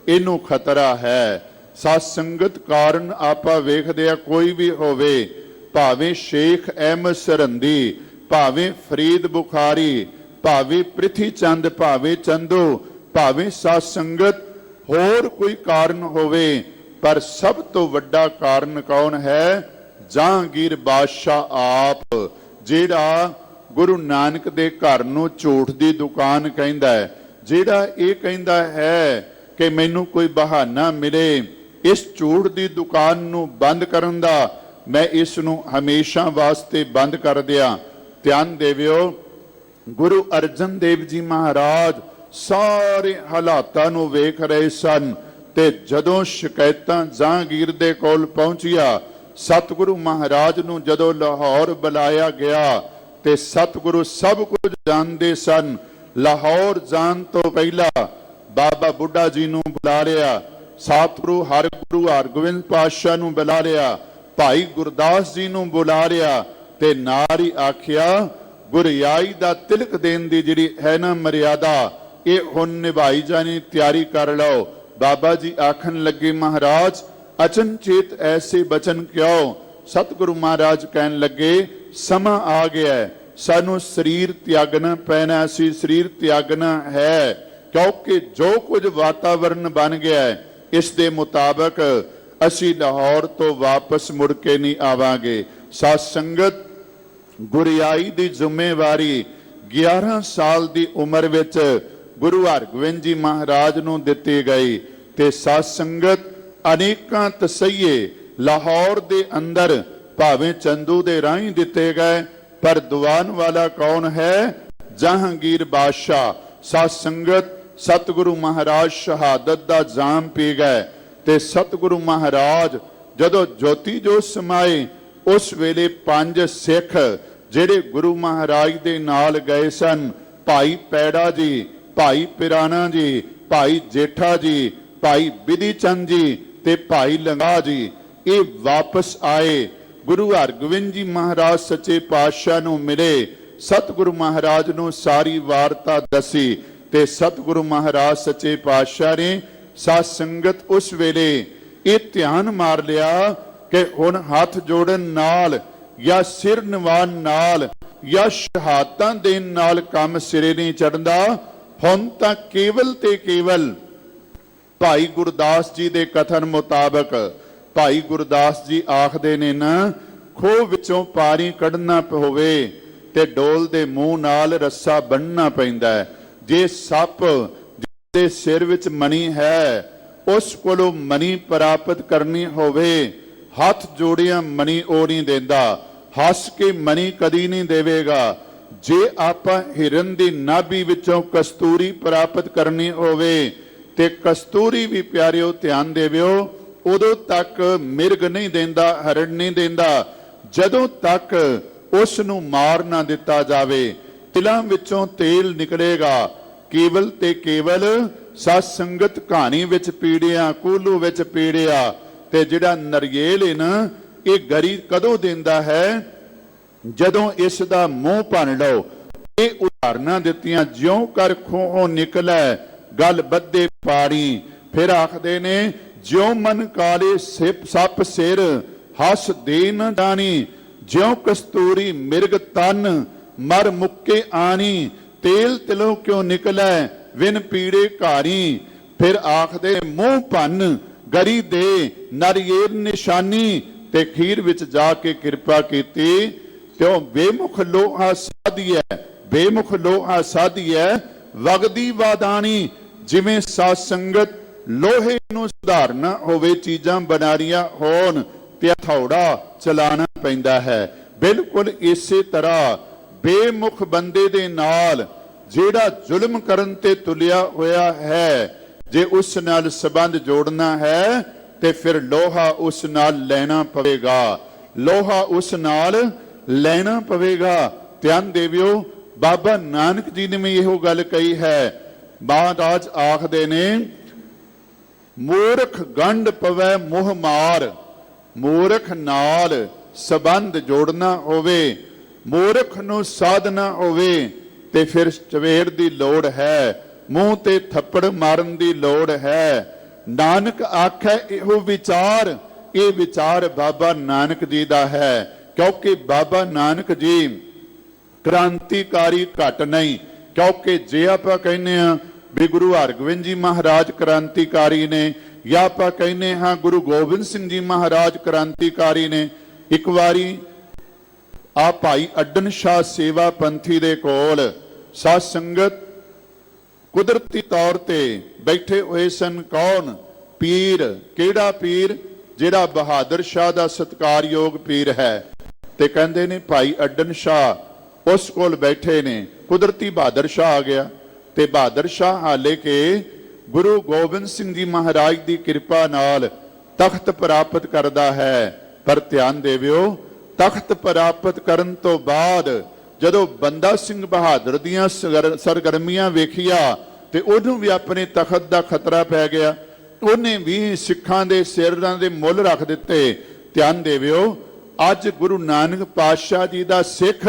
B: ਇਹਨੂੰ ਖਤਰਾ ਹੈ। ਸਾਧ ਸੰਗਤ ਕਾਰਨ ਆਪਾਂ ਵੇਖਦੇ ਆ, ਕੋਈ ਵੀ ਹੋਵੇ, ਭਾਵੇਂ ਸ਼ੇਖ ਅਹਿਮਦ ਸਰਹੰਦੀ, ਭਾਵੇਂ ਫਰੀਦ ਬੁਖਾਰੀ, ਭਾਵੇਂ ਪ੍ਰਿਥੀ ਚੰਦ, ਭਾਵੇਂ ਚੰਦੋ, ਭਾਵੇਂ ਸਾਧ ਸੰਗਤ ਹੋਰ ਕੋਈ ਕਾਰਨ ਹੋਵੇ, ਪਰ ਸਭ ਤੋਂ ਵੱਡਾ ਕਾਰਨ ਕੌਣ ਹੈ? ਜਹਾਂਗੀਰ ਬਾਦਸ਼ਾਹ ਆਪ, ਜਿਹੜਾ ਗੁਰੂ ਨਾਨਕ ਦੇ ਘਰ ਨੂੰ ਝੂਠ ਦੀ ਦੁਕਾਨ ਕਹਿੰਦਾ ਹੈ, ਜਿਹੜਾ ਇਹ ਕਹਿੰਦਾ ਹੈ ਕਿ ਮੈਨੂੰ ਕੋਈ ਬਹਾਨਾ ਮਿਲੇ ਇਸ ਝੂਠ ਦੀ ਦੁਕਾਨ ਨੂੰ ਬੰਦ ਕਰਨ ਦਾ, ਮੈਂ ਇਸ ਨੂੰ ਹਮੇਸ਼ਾ ਵਾਸਤੇ ਬੰਦ ਕਰ ਦਿਆਂ। ਧਿਆਨ ਦੇਵਿਓ, ਗੁਰੂ ਅਰਜਨ ਦੇਵ ਜੀ ਮਹਾਰਾਜ ਸਾਰੇ ਹਾਲਾਤਾਂ ਨੂੰ ਵੇਖ ਰਹੇ ਸਨ, ਤੇ ਜਦੋਂ ਸ਼ਿਕਾਇਤਾਂ ਜਹਾਂਗੀਰ ਦੇ ਕੋਲ ਪਹੁੰਚੀਆਂ, ਸਤਿਗੁਰੂ ਮਹਾਰਾਜ ਨੂੰ ਜਦੋਂ ਲਾਹੌਰ ਬੁਲਾਇਆ ਗਿਆ, ਤੇ ਸਤਿਗੁਰੂ ਸਭ ਕੁਝ ਜਾਣਦੇ ਸਨ। ਲਾਹੌਰ ਜਾਣ ਤੋਂ ਪਹਿਲਾਂ ਬਾਬਾ ਬੁੱਢਾ ਜੀ ਨੂੰ ਬੁਲਾ ਲਿਆ, ਸਤਿਗੁਰੂ ਹਰਗੁਰੂ ਹਰਗੋਬਿੰਦ ਪਾਤਸ਼ਾਹ ਨੂੰ ਬੁਲਾ ਲਿਆ, ਭਾਈ ਗੁਰਦਾਸ ਜੀ ਨੂੰ ਬੁਲਾ ਲਿਆ, ਤੇ ਨਾਲ ਹੀ ਆਖਿਆ ਗੁਰਿਆਈ ਦਾ ਤਿਲਕ ਦੇਣ ਦੀ ਜਿਹੜੀ ਹੈ ਨਾ ਮਰਿਆਦਾ, ਇਹ ਹੁਣ ਨਿਭਾਈ ਜਾਣੀ, ਤਿਆਰੀ ਕਰ ਲਓ। ਬਾਬਾ ਜੀ ਆਖਣ ਲੱਗੇ, ਮਹਾਰਾਜ ਅਚਨਚੇਤ ਐਸੇ ਬਚਨ ਕਿਉਂ? ਸਤਿਗੁਰੂ ਮਹਾਰਾਜ ਕਹਿਣ ਲੱਗੇ, ਸਮਾਂ ਆ ਗਿਆ, ਸਾਨੂੰ ਸਰੀਰ ਤਿਆਗਣਾ ਪੈਣਾ, ਅਸੀਂ ਸਰੀਰ ਤਿਆਗਣਾ ਹੈ, ਕਿਉਂਕਿ ਜੋ ਕੁਝ ਵਾਤਾਵਰਨ ਬਣ ਗਿਆ ਹੈ ਇਸ ਦੇ ਮੁਤਾਬਕ ਅਸੀਂ ਲਾਹੌਰ ਤੋਂ ਵਾਪਸ ਮੁੜ ਕੇ ਨਹੀਂ ਆਵਾਂਗੇ। ਸਾਧ ਸੰਗਤ, ਗੁਰਿਆਈ ਦੀ ਜ਼ਿੰਮੇਵਾਰੀ 11 ਸਾਲ ਦੀ ਉਮਰ ਵਿੱਚ ਗੁਰੂ ਹਰਗੋਬਿੰਦ ਜੀ ਮਹਾਰਾਜ ਨੂੰ ਦਿੱਤੀ ਗਈ, ਤੇ ਸਾਧ ਸੰਗਤ ਅਨੇਕਾਂ ਤਸਈਏ ਲਾਹੌਰ ਦੇ ਅੰਦਰ ਭਾਵੇਂ ਚੰਦੂ ਦੇ ਰਾਹੀਂ ਦਿੱਤੇ ਗਏ, ਪਰ ਦੀਵਾਨ ਵਾਲਾ ਕੌਣ ਹੈ? ਜਹਾਂਗੀਰ ਬਾਦਸ਼ਾਹ। ਸਾਧ ਸੰਗਤ ਸਤਿਗੁਰੂ ਮਹਾਰਾਜ ਸ਼ਹਾਦਤ ਦਾ ਜਾਮ ਪੀ ਗਏ ਤੇ ਸਤਿਗੁਰੂ ਮਹਾਰਾਜ ਜਦੋਂ ਜੋਤੀ ਜੋਤ ਸਮਾਏ, ਉਸ ਵੇਲੇ 5 ਸਿੱਖ ਜਿਹੜੇ ਗੁਰੂ ਮਹਾਰਾਜ ਦੇ ਨਾਲ ਗਏ ਸਨ, ਭਾਈ ਪੈੜਾ ਜੀ, ਭਾਈ ਪਿਰਾਣਾ ਜੀ, ਭਾਈ ਜੇਠਾ ਜੀ, ਭਾਈ ਬਿਧੀ ਚੰਦ ਜੀ ਤੇ ਭਾਈ ਲੰਗਾ ਜੀ, ਇਹ ਵਾਪਸ ਆਏ। ਗੁਰੂ ਹਰਗੋਬਿੰਦ ਜੀ ਮਹਾਰਾਜ ਸੱਚੇ ਪਾਤਸ਼ਾਹ ਨੂੰ ਮਿਲੇ, ਸਤਿਗੁਰੂ ਮਹਾਰਾਜ ਨੂੰ ਸਾਰੀ ਵਾਰਤਾ ਦੱਸੀ ਤੇ ਸਤਿਗੁਰੂ ਮਹਾਰਾਜ ਸੱਚੇ ਪਾਤਸ਼ਾਹ ਨੇ ਸਾਧ ਸੰਗਤ ਉਸ ਵੇਲੇ ਇਹ ਧਿਆਨ ਮਾਰ ਲਿਆ ਕਿ ਹੁਣ ਹੱਥ ਜੋੜਨ ਨਾਲ ਜਾਂ ਸਿਰ ਨਿਵਾਨ ਨਾਲ ਜਾਂ ਸ਼ਹਾਦਤਾਂ ਦੇਣ ਨਾਲ ਕੰਮ ਸਿਰੇ ਨਹੀਂ ਚੜ੍ਹਦਾ। ਹੁਣ ਤਾਂ ਕੇਵਲ ਤੇ ਕੇਵਲ ਭਾਈ ਗੁਰਦਾਸ ਜੀ ਦੇ ਕਥਨ ਮੁਤਾਬਕ, ਭਾਈ ਗੁਰਦਾਸ ਜੀ ਆਖਦੇ ਨੇ ਨਾ, ਖੂਹ ਵਿੱਚੋਂ ਪਾਣੀ ਕੱਢਣਾ ਹੋਵੇ ਤੇ ਡੋਲ ਦੇ ਮੂੰਹ ਨਾਲ ਰੱਸਾ ਬੰਨਣਾ ਪੈਂਦਾ ਹੈ। ਜੇ ਸੱਪ ਜਿਹਦੇ ਸਿਰ ਵਿੱਚ ਮਣੀ ਹੈ, ਉਸ ਕੋਲੋਂ ਮਣੀ ਪ੍ਰਾਪਤ ਕਰਨੀ ਹੋਵੇ, ਹੱਥ ਜੋੜਿਆ ਮਣੀ ਉਹ ਨਹੀਂ ਦਿੰਦਾ, ਹੱਸ ਕੇ ਮਣੀ ਕਦੀ ਨਹੀਂ ਦੇਵੇਗਾ। ਜੇ ਆਪਾਂ ਹਿਰਨ ਦੀ ਨਾਭੀ ਵਿੱਚੋਂ ਕਸਤੂਰੀ ਪ੍ਰਾਪਤ ਕਰਨੀ ਹੋਵੇ ਤੇ ਕਸਤੂਰੀ ਵੀ ਪਿਆਰਿਓ ਧਿਆਨ ਦੇਵਿਓ, ਉਦੋਂ ਤੱਕ ਮਿਰਗ ਨਹੀਂ ਦਿੰਦਾ, ਹਰਨ ਨਹੀਂ ਦਿੰਦਾ, ਜਦੋਂ ਤੱਕ ਉਸ ਨੂੰ ਮਾਰ ਨਾ ਦਿੱਤਾ ਜਾਵੇ। ਤਿਲਾਂ ਵਿੱਚੋਂ ਤੇਲ ਨਿਕਲੇਗਾ। ਕੇਵਲ ਤੇ ਕੇਵਲ ਸਾਧ ਸੰਗਤ ਕਹਾਣੀ ਵਿੱਚ ਪੀੜਿਆ, ਕੂਲੂ ਵਿੱਚ ਪੀੜਿਆ, ਤੇ ਜਿਹੜਾ ਨਰਿਏਲ ਹੈ ਨਾ, ਇਹ ਗਰੀ ਕਦੋਂ ਦਿੰਦਾ ਹੈ? ਜਦੋਂ ਇਸ ਦਾ ਮੂੰਹ ਭੰਨ ਲਓ। ਇਹ ਉਦਾਹਰਨਾਂ ਦਿੱਤੀਆਂ, ਜਿਉਂ ਕਰ ਖੂਹੋਂ ਨਿਕਲੈ ਗਲ ਬੱਧੇ ਪਾਣੀ। ਫਿਰ ਆਖਦੇ ਨੇ, ਜਿਉਂ ਮਨ ਕਾਲੇ ਸੱਪ ਸਿਰ ਹੱਸ ਦੇ ਨ ਜਾਣੀ, ਜਿਉਂ ਕਸਤੂਰੀ ਮਿਰਗ ਤਨ ਮਰ ਮੁੱਕੇ ਆਣੀ, ਤੇਲ ਤਿਲੋਂ ਕਿਉਂ ਨਿਕਲੈ ਵਿਨ ਪੀੜੇ ਘਾਰੀ। ਫਿਰ ਆਖਦੇ, ਮੂੰਹ ਭੰਨ ਗਰੀ ਦੇ ਨਰਿਏਲ ਨਿਸ਼ਾਨੀ, ਤੇ ਖੀਰ ਵਿੱਚ ਜਾ ਕੇ ਕਿਰਪਾ ਕੀਤੀ। ਤਿਉ ਬੇਮੁਖ ਲੋਹਾ ਸਾਧੀਐ, ਬੇਮੁਖ ਲੋਹਾ ਸਾਧੀਐ ਵਗਦੀ ਵਾਦਾਨੀ। ਜਿਵੇਂ ਸਾਧ ਸੰਗਤ ਲੋਹੇ ਨੂੰ ਸੁਧਾਰਨਾ ਹੋਵੇ, ਚੀਜ਼ਾਂ ਬਣਾਰੀਆਂ ਹੋਣ ਤੇ ਹਥੌੜਾ ਚਲਾਣਾ ਪੈਂਦਾ ਹੈ। ਬਿਲਕੁਲ ਇਸੇ ਤਰ੍ਹਾਂ ਬੇਮੁਖ ਬੰਦੇ ਦੇ ਨਾਲ ਜਿਹੜਾ ਜ਼ੁਲਮ ਕਰਨ ਤੇ ਤੁਲਿਆ ਹੋਇਆ ਹੈ, ਜੇ ਉਸ ਨਾਲ ਸੰਬੰਧ ਜੋੜਨਾ ਹੈ ਤੇ ਫਿਰ ਲੋਹਾ ਉਸ ਨਾਲ ਲੈਣਾ ਪਵੇਗਾ, ਲੋਹਾ ਉਸ ਨਾਲ ਲੈਣਾ ਪਵੇਗਾ। ਧਿਆਨ ਦੇਵਿਓ, ਬਾਬਾ ਨਾਨਕ ਜੀ ਨੇ ਵੀ ਇਹੋ ਗੱਲ ਕਹੀ ਹੈ। ਮਹਾਰਾਜ ਆਖਦੇ ਨੇ, ਮੂਰਖ ਗੰਢ ਪਵੈ ਮੋਹ ਮਾਰ। ਮੂਰਖ ਨਾਲ ਸੰਬੰਧ ਜੋੜਨਾ ਹੋਵੇ, ਮੂਰਖ ਨੂੰ ਸਾਧਨਾ ਹੋਵੇ ਤੇ ਫਿਰ ਚਵੇੜ ਦੀ ਲੋੜ ਹੈ, ਮੂੰਹ ਤੇ ਥੱਪੜ ਮਾਰਨ ਦੀ ਲੋੜ ਹੈ। ਨਾਨਕ ਆਖੈ ਇਹੋ ਵਿਚਾਰ, ਇਹ ਵਿਚਾਰ ਬਾਬਾ ਨਾਨਕ ਜੀ ਦਾ ਹੈ, ਕਿਉਂਕਿ ਬਾਬਾ ਨਾਨਕ ਜੀ ਕ੍ਰਾਂਤੀਕਾਰੀ ਘਟ ਨਹੀਂ। ਕਿਉਂਕਿ ਜੇ ਆਪਾਂ ਕਹਿੰਦੇ ਆ ਵੀ ਗੁਰੂ ਹਰਗੋਬਿੰਦ ਜੀ ਮਹਾਰਾਜ ਕ੍ਰਾਂਤੀਕਾਰੀ ਨੇ, ਜਾਂ ਆਪਾਂ ਕਹਿੰਦੇ ਹਾਂ ਗੁਰੂ ਗੋਬਿੰਦ ਸਿੰਘ ਜੀ ਮਹਾਰਾਜ ਕ੍ਰਾਂਤੀਕਾਰੀ ਨੇ। ਇੱਕ ਵਾਰੀ ਆ ਭਾਈ ਅੱਡਨ ਸ਼ਾਹ ਸੇਵਾ ਪੰਥੀ ਦੇ ਕੋਲ ਸਾਧ ਸੰਗਤ ਕੁਦਰਤੀ ਤੌਰ ਤੇ ਬੈਠੇ ਹੋਏ ਸਨ। ਕੌਣ? ਪੀਰ। ਕਿਹੜਾ ਪੀਰ? ਜਿਹੜਾ ਬਹਾਦਰ ਸ਼ਾਹ ਦਾ ਸਤਿਕਾਰਯੋਗ ਪੀਰ ਹੈ। ਤੇ ਕਹਿੰਦੇ ਨੇ ਭਾਈ ਅੱਡਨ ਸ਼ਾਹ ਉਸ ਕੋਲ ਬੈਠੇ ਨੇ। ਕੁਦਰਤੀ ਬਹਾਦਰ ਸ਼ਾਹ ਆ ਗਿਆ ਤੇ ਬਹਾਦਰ ਸ਼ਾਹ ਹਾਲੇ ਕਿ ਗੁਰੂ ਗੋਬਿੰਦ ਸਿੰਘ ਜੀ ਮਹਾਰਾਜ ਦੀ ਕਿਰਪਾ ਨਾਲ ਤਖਤ ਪ੍ਰਾਪਤ ਕਰਦਾ ਹੈ। ਪਰ ਧਿਆਨ ਦੇਵਿਓ, ਤਖਤ ਪ੍ਰਾਪਤ ਕਰਨ ਤੋਂ ਬਾਅਦ ਜਦੋਂ ਬੰਦਾ ਸਿੰਘ ਬਹਾਦਰ ਦੀਆਂ ਸਰਗਰਮੀਆਂ ਵੇਖੀਆਂ ਤੇ ਉਹਨੂੰ ਵੀ ਆਪਣੇ ਤਖਤ ਦਾ ਖਤਰਾ ਪੈ ਗਿਆ। ਉਹਨੇ ਵੀ ਸਿੱਖਾਂ ਦੇ ਸਿਰਾਂ ਦੇ ਮੁੱਲ ਰੱਖ ਦਿੱਤੇ। ਧਿਆਨ ਦੇਵਿਓ, ਅੱਜ ਗੁਰੂ ਨਾਨਕ ਪਾਤਸ਼ਾਹ ਜੀ ਦਾ ਸਿੱਖ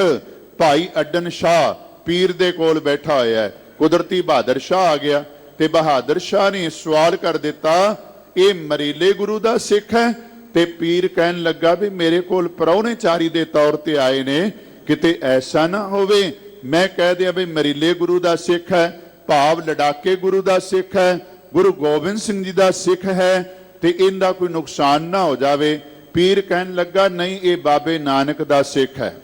B: ਭਾਈ ਅੱਡਨ ਸ਼ਾਹ ਪੀਰ ਦੇ ਕੋਲ ਬੈਠਾ ਹੋਇਆ ਹੈ। ਕੁਦਰਤੀ ਬਹਾਦਰ ਸ਼ਾਹ ਆ ਗਿਆ ਤੇ ਬਹਾਦਰ ਸ਼ਾਹ ਨੇ ਸਵਾਲ ਕਰ ਦਿੱਤਾ, ਇਹ ਮਰੀਲੇ ਗੁਰੂ ਦਾ ਸਿੱਖ ਹੈ? ਤੇ ਪੀਰ ਕਹਿਣ ਲੱਗਾ ਵੀ ਮੇਰੇ ਕੋਲ ਪ੍ਰਾਹੁਣੇਚਾਰੀ ਦੇ ਤੌਰ ਤੇ ਆਏ ਨੇ, ਕਿਤੇ ਐਸਾ ਨਾ ਹੋਵੇ ਮੈਂ ਕਹਿ ਦਿਆਂ ਵੀ ਮਰੀਲੇ ਗੁਰੂ ਦਾ ਸਿੱਖ ਹੈ, ਭਾਵ ਲੜਾਕੇ ਗੁਰੂ ਦਾ ਸਿੱਖ ਹੈ, ਗੁਰੂ ਗੋਬਿੰਦ ਸਿੰਘ ਜੀ ਦਾ ਸਿੱਖ ਹੈ, ਤੇ ਇਹਦਾ ਕੋਈ ਨੁਕਸਾਨ ਨਾ ਹੋ ਜਾਵੇ। ਪੀਰ ਕਹਿਣ ਲੱਗਾ, ਨਹੀਂ, ਇਹ ਬਾਬੇ ਨਾਨਕ ਦਾ ਸਿੱਖ ਹੈ।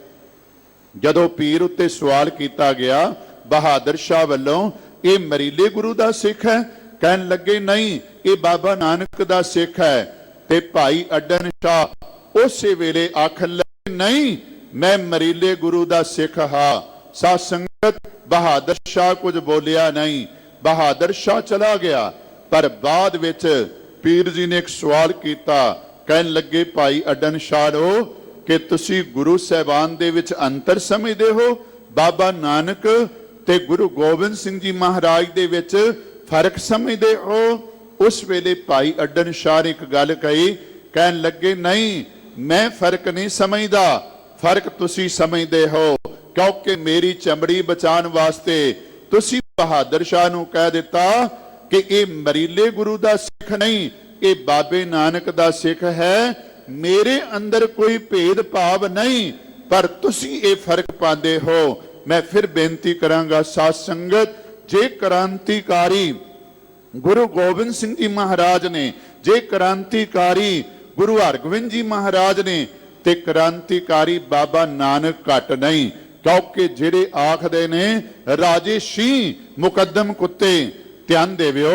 B: ਜਦੋਂ ਪੀਰ ਉੱਤੇ ਸਵਾਲ ਕੀਤਾ ਗਿਆ ਬਹਾਦਰ ਸ਼ਾਹ ਵੱਲੋਂ, ਇਹ ਮਰੀਲੇ ਗੁਰੂ ਦਾ ਸਿੱਖ ਹੈ? ਕਹਿਣ ਲੱਗੇ, ਨਹੀਂ, ਇਹ ਬਾਬਾ ਨਾਨਕ ਦਾ ਸਿੱਖ ਹੈ। ਤੇ ਭਾਈ ਅੱਡਨ ਸ਼ਾਹ ਉਸੇ ਵੇਲੇ ਆਖਣ नहीं मैं मरीले गुरु दा सिख हा। साध संगत बहादुर शाह कुछ बोलिया नहीं, बहादुर शाह चला गया। पर बाद विच पीर जी ने एक सवाल किया, कहन लगे भाई अडन शाहो कि तुसी गुरु साहिबान दे विच अंतर समझदे हो, बाबा नानक ते गुरु गोबिंद सिंह जी महाराज दे विच फर्क समझदे हो? उस वेले भाई अडन शाह ने एक गल कही, कहन लगे नहीं मैं फर्क नहीं समझदा, फर्क तुसी समझदे हो, क्योंकि मेरी चमड़ी बचाने वास्ते तुसी बहादुर शाह नूं कह दिता कि ये मरीले गुरु दा सिख नहीं, ये बाबे नानक दा सिख है। मेरे अंदर कोई भेदभाव नहीं, पर तुसी ये फर्क पाते हो। मैं फिर बेनती करांगा साध संगत, जे क्रांतिकारी गुरु गोबिंद सिंह जी महाराज ने, जे क्रांतिकारी गुरु हरगोबिंद जी महाराज ने, ते क्रांतिकारी बाबा नानक घट नहीं। क्योंकि जेड़े आखदे ने राजे शीं मुकदम कुत्ते, ध्यान देवियो,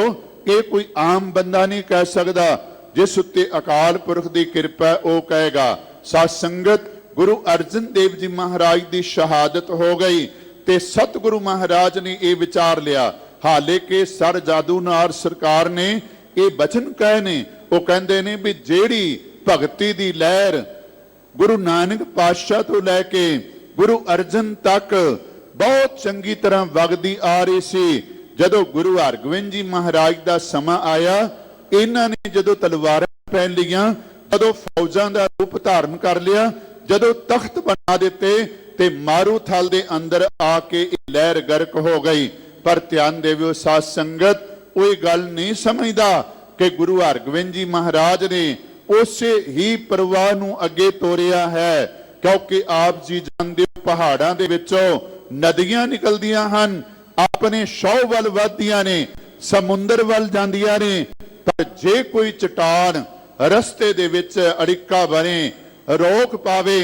B: ये कोई आम बंदा नहीं कह सकता। जिस उत्ते अकाल पुरख की कृपा वो कहेगा। साध संगत गुरु अर्जन देव जी महाराज की शहादत हो गई ते सतगुरु महाराज ने यह विचार लिया, हाले के सर जादूनार सरकार ने ये बचन कहे ने, वो कहते ने भी जेड़ी भगती दी लहर गुरु नानक पातशाह तो लैके गुरु अर्जन तक बहुत चंगी तरह वगदी आ रही सी। जदों गुरु हरगोबिंद जी महाराज का समा आया, इन्हां ने जदों तलवारां पहन लियां, जदों फौजां दा रूप धारण कर लिया, जदों तख्त बना दिते ते मारूथल दे अंदर आके लहर गर्क हो गई। पर ध्यान देवियो साध संगत, कोई गल नहीं समझदा कि गुरु हरगोबिंद जी महाराज ने उसे ही प्रवाह नूं अगे तोरिया है। क्योंकि आप जी जानदे हो पहाड़ां दे विचों नदियां निकलदियां हन, अपने शौ वल वधदियां ने, समुंदर वल जांदियां ने। पर जे कोई चट्टान रस्ते दे विच अड़िक्का बने, रोक पावे,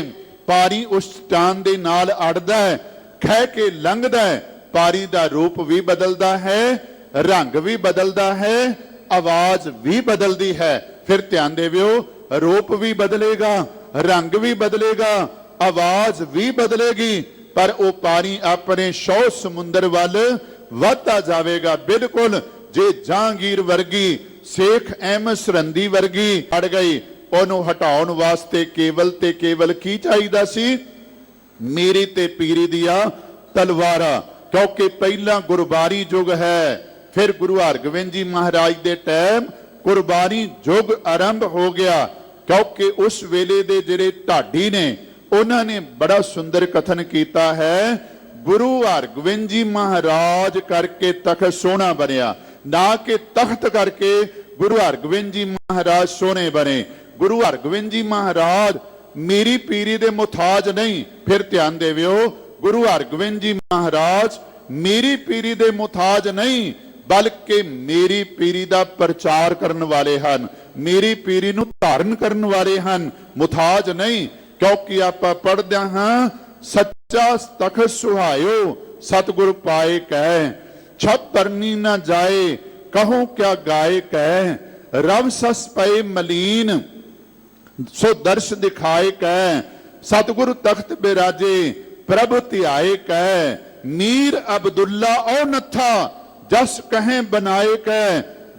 B: पारी उस चट्टान दे नाल अड़दा है, खह के लंघदा है, पारी दा रूप भी बदलदा है, रंग भी बदलदा है, आवाज भी बदलदी है। फिर ध्यान देवियो, रूप भी बदलेगा, रंग भी बदलेगा, आवाज भी बदलेगी, पर वो पानी अपने शौ समुंदर वाल वधदा जावेगा। बिल्कुल जे जहांगीर वर्गी शेख अहमद सरहंदी वर्गी अड़ गई, ਉਹਨੂੰ ਹਟਾਉਣ ਵਾਸਤੇ ਕੇਵਲ ਤੇ ਕੇਵਲ ਕੀ ਚਾਹੀਦਾ ਸੀ? ਮੇਰੀ ਤੇ ਪੀਰੀ ਦੀਆਂ ਤਲਵਾਰਾਂ। ਕਿਉਂਕਿ ਪਹਿਲਾਂ ਗੁਰਬਾਣੀ ਯੁੱਗ ਹੈ, ਫਿਰ ਗੁਰੂ ਹਰਗੋਬਿੰਦ ਜੀ ਮਹਾਰਾਜ ਦੇ ਟਾਈਮ ਗੁਰਬਾਣੀ ਯੁੱਗ ਆਰੰਭ ਹੋ ਗਿਆ। ਕਿਉਂਕਿ ਉਸ ਵੇਲੇ ਦੇ ਜਿਹੜੇ ਢਾਡੀ ਨੇ, ਉਹਨਾਂ ਨੇ ਬੜਾ ਸੁੰਦਰ ਕਥਨ ਕੀਤਾ ਹੈ, ਗੁਰੂ ਹਰਗੋਬਿੰਦ ਜੀ ਮਹਾਰਾਜ ਕਰਕੇ ਤਖਤ ਸੋਹਣਾ ਬਣਿਆ, ਨਾ ਕਿ ਤਖਤ ਕਰਕੇ ਗੁਰੂ ਹਰਗੋਬਿੰਦ ਜੀ ਮਹਾਰਾਜ ਸੋਹਣੇ ਬਣੇ। गुरु हरगोबिंद जी महाराज मेरी पीरी दे मुताज नहीं। फिर ध्यान देवियो, गुरु हरगोबिंद जी महाराज मेरी पीरी दे मुताज नहीं, बल्कि मेरी पीरी दा प्रचार करने वाले हन, मेरी पीरी नूं धारण करने वाले हन, मुताज नहीं। क्योंकि आपां पढ़दे हां, सच्चा तखत सुहायो सतगुरु पाए कह, छप परनी ना जाए कहो क्या गाए कह, रव सस पए मलीन सो दर्श दिखाए कह, सतगुरु तख्त बिराजे प्रभु ध्याए कह, मीर अब्दुल्ला ओ नथा जस कहें बनाए कह,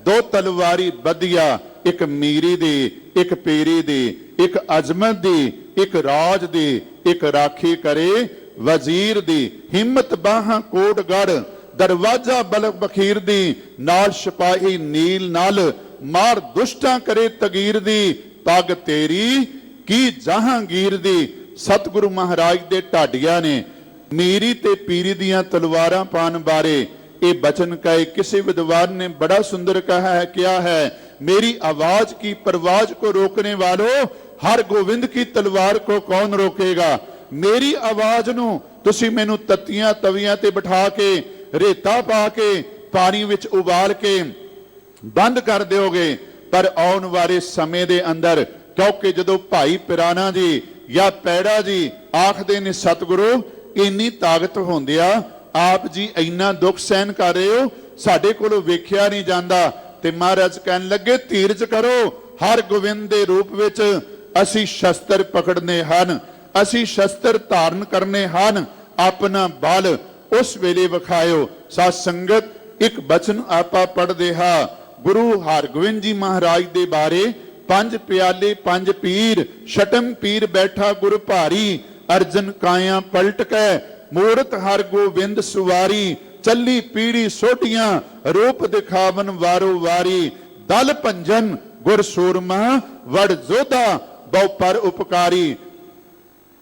B: दो तलवारी बदिया, एक मीरी दी, एक पीरी दी, एक अजमत दी, एक राज दी, एक राखी करे वजीर दी, हिम्मत बाहां कोटगढ़ दरवाजा बल बखीर दी, नाल सिपाही नील नाल मार दुष्टां करे तगीर दी, पग तेरी की जहांगीर दी। सतगुरु महाराज दे ढाडिया ने मीरी ते पीरी दियां तलवारां पान बारे ये बचन कहे। किसी विद्वान ने बड़ा सुंदर कहा है, क्या है, मेरी आवाज की परवाज को रोकने वालों, हर गोविंद की तलवार को कौन रोकेगा। मेरी आवाज नूं तुसी मैनू तत्तियां तवियां ते बिठा के रेता पा के पानी विच उबाल के बंद कर दोगे, पर आने वाले समय दे अंदर, क्योंकि जदों भाई पिराना जी या पैड़ा जी आखदे ने सतगुरु इन्नी ताकत होंदिया आप जी इन्ना दुख सहन कर रहे हो, साडे कोलों वेखिया नहीं जांदा, ते महाराज कहन लगे धीरज करो, हर गोविंद दे रूप विच असी शस्त्र पकड़ने हन, ਅਸੀਂ ਸ਼ਸਤਰ ਧਾਰਨ ਕਰਨੇ ਹਨ, ਆਪਣਾ ਬਲ ਉਸ ਵੇਲੇ ਵਿਖਾਇਓ। ਸਾਧ ਸੰਗਤ ਇੱਕ ਬਚਨ ਆਪਾ ਪੜ੍ਹਦੇ ਹਾਂ ਗੁਰੂ ਹਰਗੋਬਿੰਦ ਜੀ ਮਹਾਰਾਜ ਦੇ ਬਾਰੇ। ਪੰਜ ਪਿਆਲੇ ਪੰਜ ਪੀਰ, ਛਟਮ ਪੀਰ ਬੈਠਾ ਗੁਰ ਭਾਰੀ, ਅਰਜਨ ਕਾਇਆ ਪਲਟ ਕੈ ਮੂਰਤ ਹਰ ਗੋਬਿੰਦ ਸੁਵਾਰੀ, ਚੱਲੀ ਪੀੜੀ ਸੋਢੀਆਂ ਰੂਪ ਦਿਖਾਵਨ ਵਾਰੋ ਵਾਰੀ, ਦਲ ਭੰਜਨ ਗੁਰ ਸੂਰਮਾ ਵੜ ਜੋਧਾ ਬਹੁ ਪਰ ਉਪਕਾਰੀ।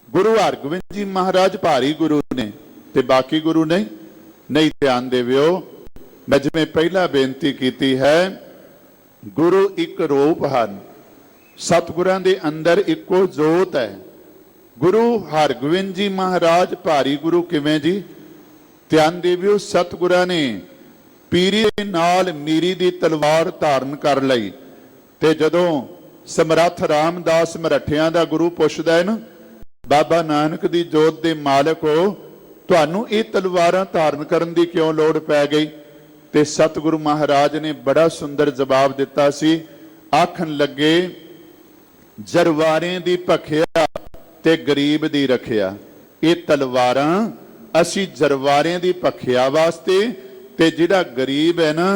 B: ਗੁਰੂ ਹਰਗੋਬਿੰਦ ਜੀ ਮਹਾਰਾਜ ਭਾਰੀ ਗੁਰੂ ਨੇ ਤੇ ਬਾਕੀ ਗੁਰੂ ਨਹੀਂ ਧਿਆਨ ਦੇਵਿਓ। ਮੈਂ ਜਿਵੇਂ ਪਹਿਲਾਂ ਬੇਨਤੀ ਕੀਤੀ ਹੈ, ਗੁਰੂ ਇੱਕ ਰੂਪ ਹਨ, ਸਤਿਗੁਰਾਂ ਦੇ ਅੰਦਰ ਇੱਕੋ ਜੋਤ ਹੈ। ਗੁਰੂ ਹਰਗੋਬਿੰਦ ਜੀ ਮਹਾਰਾਜ ਭਾਰੀ ਗੁਰੂ ਕਿਵੇਂ ਜੀ? ਧਿਆਨ ਦੇਵਿਓ, ਸਤਿਗੁਰਾਂ ਨੇ ਪੀਰੀ ਦੇ ਨਾਲ ਮੀਰੀ ਦੀ ਤਲਵਾਰ ਧਾਰਨ ਕਰ ਲਈ ਤੇ ਜਦੋਂ ਸਮਰੱਥ ਰਾਮਦਾਸ ਮਰੱਠਿਆਂ ਦਾ ਗੁਰੂ ਪੁੱਛਦਾ ਹੈ ਨਾ, ਬਾਬਾ ਨਾਨਕ ਦੀ ਜੋਤ ਦੇ ਮਾਲਕ ਹੋ, ਤੁਹਾਨੂੰ ਇਹ ਤਲਵਾਰਾਂ ਧਾਰਨ ਕਰਨ ਦੀ ਕਿਉਂ ਲੋੜ ਪੈ ਗਈ? ਤੇ ਸਤਿਗੁਰੂ ਮਹਾਰਾਜ ਨੇ ਬੜਾ ਸੁੰਦਰ ਜਵਾਬ ਦਿੱਤਾ ਸੀ। ਆਖਣ ਲੱਗੇ, ਜਰਵਾਰੇ ਦੀ ਭਖਿਆ ਤੇ ਗਰੀਬ ਦੀ ਰੱਖਿਆ। ਇਹ ਤਲਵਾਰਾਂ ਅਸੀਂ ਜਰਵਾਰਿਆਂ ਦੀ ਭਖਿਆ ਵਾਸਤੇ ਤੇ ਜਿਹੜਾ ਗਰੀਬ ਹੈ ਨਾ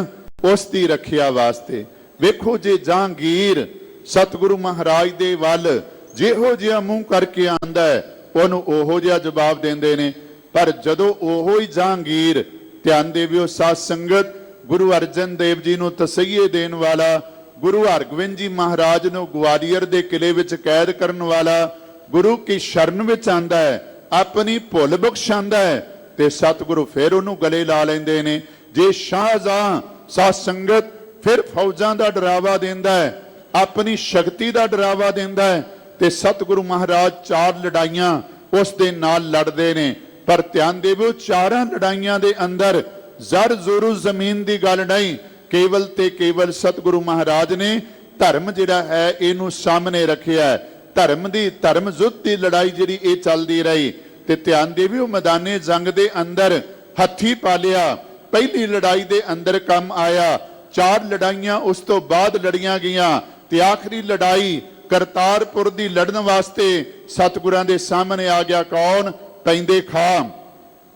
B: ਉਸ ਦੀ ਰੱਖਿਆ ਵਾਸਤੇ। ਵੇਖੋ, ਜੇ ਜਹਾਂਗੀਰ ਸਤਿਗੁਰੂ ਮਹਾਰਾਜ ਦੇ ਵੱਲ ਜਿਹੋ ਜਿਹਾ ਮੂੰਹ ਕਰਕੇ ਆਂਦਾ ਹੈ ਉਹਨੂੰ ਉਹੋ ਜਿਹਾ ਜਵਾਬ ਦਿੰਦੇ ਨੇ, ਪਰ ਜਦੋਂ ਉਹੋ ਹੀ ਜਹਾਂਗੀਰ, ਧਿਆਨ ਦੇਵਿਓ ਸਾਧ ਸੰਗਤ, ਗੁਰੂ ਅਰਜਨ ਦੇਵ ਜੀ ਨੂੰ ਤਸੱਈਏ ਦੇਣ ਵਾਲਾ, ਗੁਰੂ ਹਰਗੋਬਿੰਦ ਜੀ ਮਹਾਰਾਜ ਨੂੰ ਗਵਾਲੀਅਰ ਦੇ ਕਿਲੇ ਵਿੱਚ ਕੈਦ ਕਰਨ ਵਾਲਾ, ਗੁਰੂ ਕੀ ਸ਼ਰਨ ਵਿੱਚ ਆਂਦਾ ਹੈ, ਆਪਣੀ ਭੁੱਲ ਬਖਸ਼ਾਂਦਾ ਹੈ ਤੇ ਸਤਿਗੁਰੂ ਫਿਰ ਉਹਨੂੰ ਗਲੇ ਲਾ ਲੈਂਦੇ ਨੇ। ਜੇ ਸ਼ਾਹਜਹਾਂ ਸਾਧ ਸੰਗਤ ਫਿਰ ਫੌਜਾਂ ਦਾ ਡਰਾਵਾ ਦਿੰਦਾ ਹੈ, ਆਪਣੀ ਸ਼ਕਤੀ ਦਾ ਡਰਾਵਾ ਦਿੰਦਾ ਹੈ ਤੇ ਸਤਿਗੁਰੂ ਮਹਾਰਾਜ 4 ਲੜਾਈਆਂ ਉਸ ਦੇ ਨਾਲ ਲੜਦੇ ਨੇ। ਪਰ ਧਿਆਨ ਦੇਵੋ, 4 ਲੜਾਈਆਂ ਦੇ ਅੰਦਰ ਜ਼ਰ ਜ਼ੋਰੂ ਜ਼ਮੀਨ ਦੀ ਗੱਲ ਨਹੀਂ, ਕੇਵਲ ਤੇ ਕੇਵਲ ਸਤਿਗੁਰੂ ਮਹਾਰਾਜ ਨੇ ਧਰਮ ਜਿਹੜਾ ਹੈ ਇਹਨੂੰ ਸਾਹਮਣੇ ਰੱਖਿਆ। ਧਰਮ ਯੁੱਧ ਦੀ ਲੜਾਈ ਜਿਹੜੀ ਇਹ ਚੱਲਦੀ ਰਹੀ ਤੇ ਧਿਆਨ ਦੇਵਿਓ, ਮੈਦਾਨੇ ਜੰਗ ਦੇ ਅੰਦਰ ਹੱਥੀ ਪਾਲਿਆ ਪਹਿਲੀ ਲੜਾਈ ਦੇ ਅੰਦਰ ਕੰਮ ਆਇਆ। 4 ਲੜਾਈਆਂ ਉਸ ਤੋਂ ਬਾਅਦ ਲੜੀਆਂ ਗਈਆਂ ਤੇ ਆਖਰੀ ਲੜਾਈ ਕਰਤਾਰਪੁਰ ਦੀ ਲੜਨ ਵਾਸਤੇ ਸਤਿਗੁਰਾਂ ਦੇ ਸਾਹਮਣੇ ਆ ਗਿਆ। ਕੌਣ? ਪੈਂਦੇ ਖਾਂ।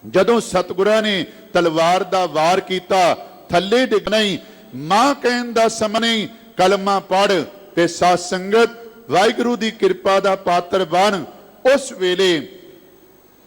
B: ਜਦੋਂ ਸਤਿਗੁਰਾਂ ਨੇ ਤਲਵਾਰ ਦਾ ਵਾਰ ਕੀਤਾ, ਥੱਲੇ ਡਿੱਗ ਨਹੀਂ, ਮਾਂ ਕਹਿਣ ਦਾ ਸਮ ਨਹੀਂ, ਕਲਮਾ ਪੜ੍ਹ ਤੇ ਸਾਧ ਸੰਗਤ ਵਾਹਿਗੁਰੂ ਦੀ ਕਿਰਪਾ ਦਾ ਪਾਤਰ ਬਣ। ਉਸ ਵੇਲੇ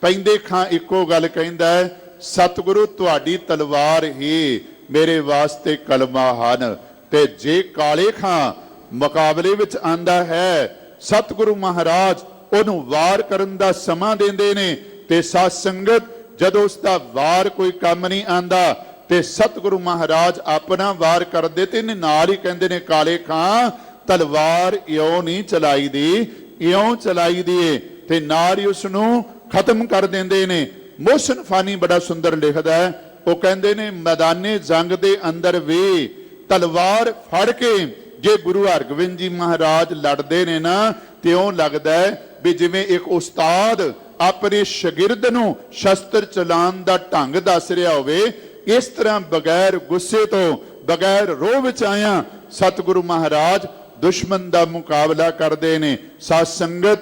B: ਪੈਂਦੇ ਖਾਂ ਇੱਕੋ ਗੱਲ ਕਹਿੰਦਾ ਹੈ, ਸਤਿਗੁਰੂ ਤੁਹਾਡੀ ਤਲਵਾਰ ਹੀ ਮੇਰੇ ਵਾਸਤੇ ਕਲਮਾ ਹਨ। ਤੇ ਜੇ ਕਾਲੇ ਖਾਂ ਮੁਕਾਬਲੇ ਵਿੱਚ ਆਂਦਾ ਹੈ, ਸਤਿਗੁਰੂ ਮਹਾਰਾਜ ਉਹਨੂੰ ਵਾਰ ਕਰਨ ਦਾ ਸਮਾਂ ਦਿੰਦੇ ਨੇ ਤੇ ਸਾਧ ਸੰਗਤ ਜਦੋਂ ਉਸ ਦਾ ਵਾਰ ਕੋਈ ਕੰਮ ਨਹੀਂ ਆਂਦਾ ਤੇ ਸਤਿਗੁਰੂ ਮਹਾਰਾਜ ਆਪਣਾ ਵਾਰ ਕਰਦੇ ਤੇ ਨਾਲ ਹੀ ਕਹਿੰਦੇ ਨੇ, ਕਾਲੇ ਖਾਂ ਤਲਵਾਰ ਇਉਂ ਨਹੀਂ ਚਲਾਈ ਦੀ, ਇਉਂ ਚਲਾਈ ਦੀ, ਤੇ ਨਾਲ ਹੀ ਉਸ ਨੂੰ ਖਤਮ ਕਰ ਦਿੰਦੇ ਨੇ। ਮੋਹਸਨ ਫਾਨੀ ਬੜਾ ਸੁੰਦਰ ਲਿਖਦਾ ਹੈ, ਉਹ ਕਹਿੰਦੇ ਨੇ, ਮੈਦਾਨੇ ਜੰਗ ਦੇ ਅੰਦਰ ਵੀ ਤਲਵਾਰ ਫੜ ਕੇ ਜੇ ਗੁਰੂ ਹਰਗੋਬਿੰਦ ਜੀ ਮਹਾਰਾਜ ਲੜਦੇ ਨੇ ਨਾ, ਤੇ ਇਉਂ ਲੱਗਦਾ ਹੈ ਵੀ ਜਿਵੇਂ ਇੱਕ ਉਸਤਾਦ ਆਪਣੇ ਸ਼ਾਗਿਰਦ ਨੂੰ ਸ਼ਸਤਰ ਚਲਾਉਣ ਦਾ ਢੰਗ ਦੱਸ ਰਿਹਾ ਹੋਵੇ। ਇਸ ਤਰ੍ਹਾਂ ਬਗੈਰ ਗੁੱਸੇ ਤੋਂ, ਬਗੈਰ ਰੋਹ ਵਿੱਚ ਆਇਆ ਸਤਿਗੁਰੂ ਮਹਾਰਾਜ ਦੁਸ਼ਮਣ ਦਾ ਮੁਕਾਬਲਾ ਕਰਦੇ ਨੇ। ਸਾਧ ਸੰਗਤ,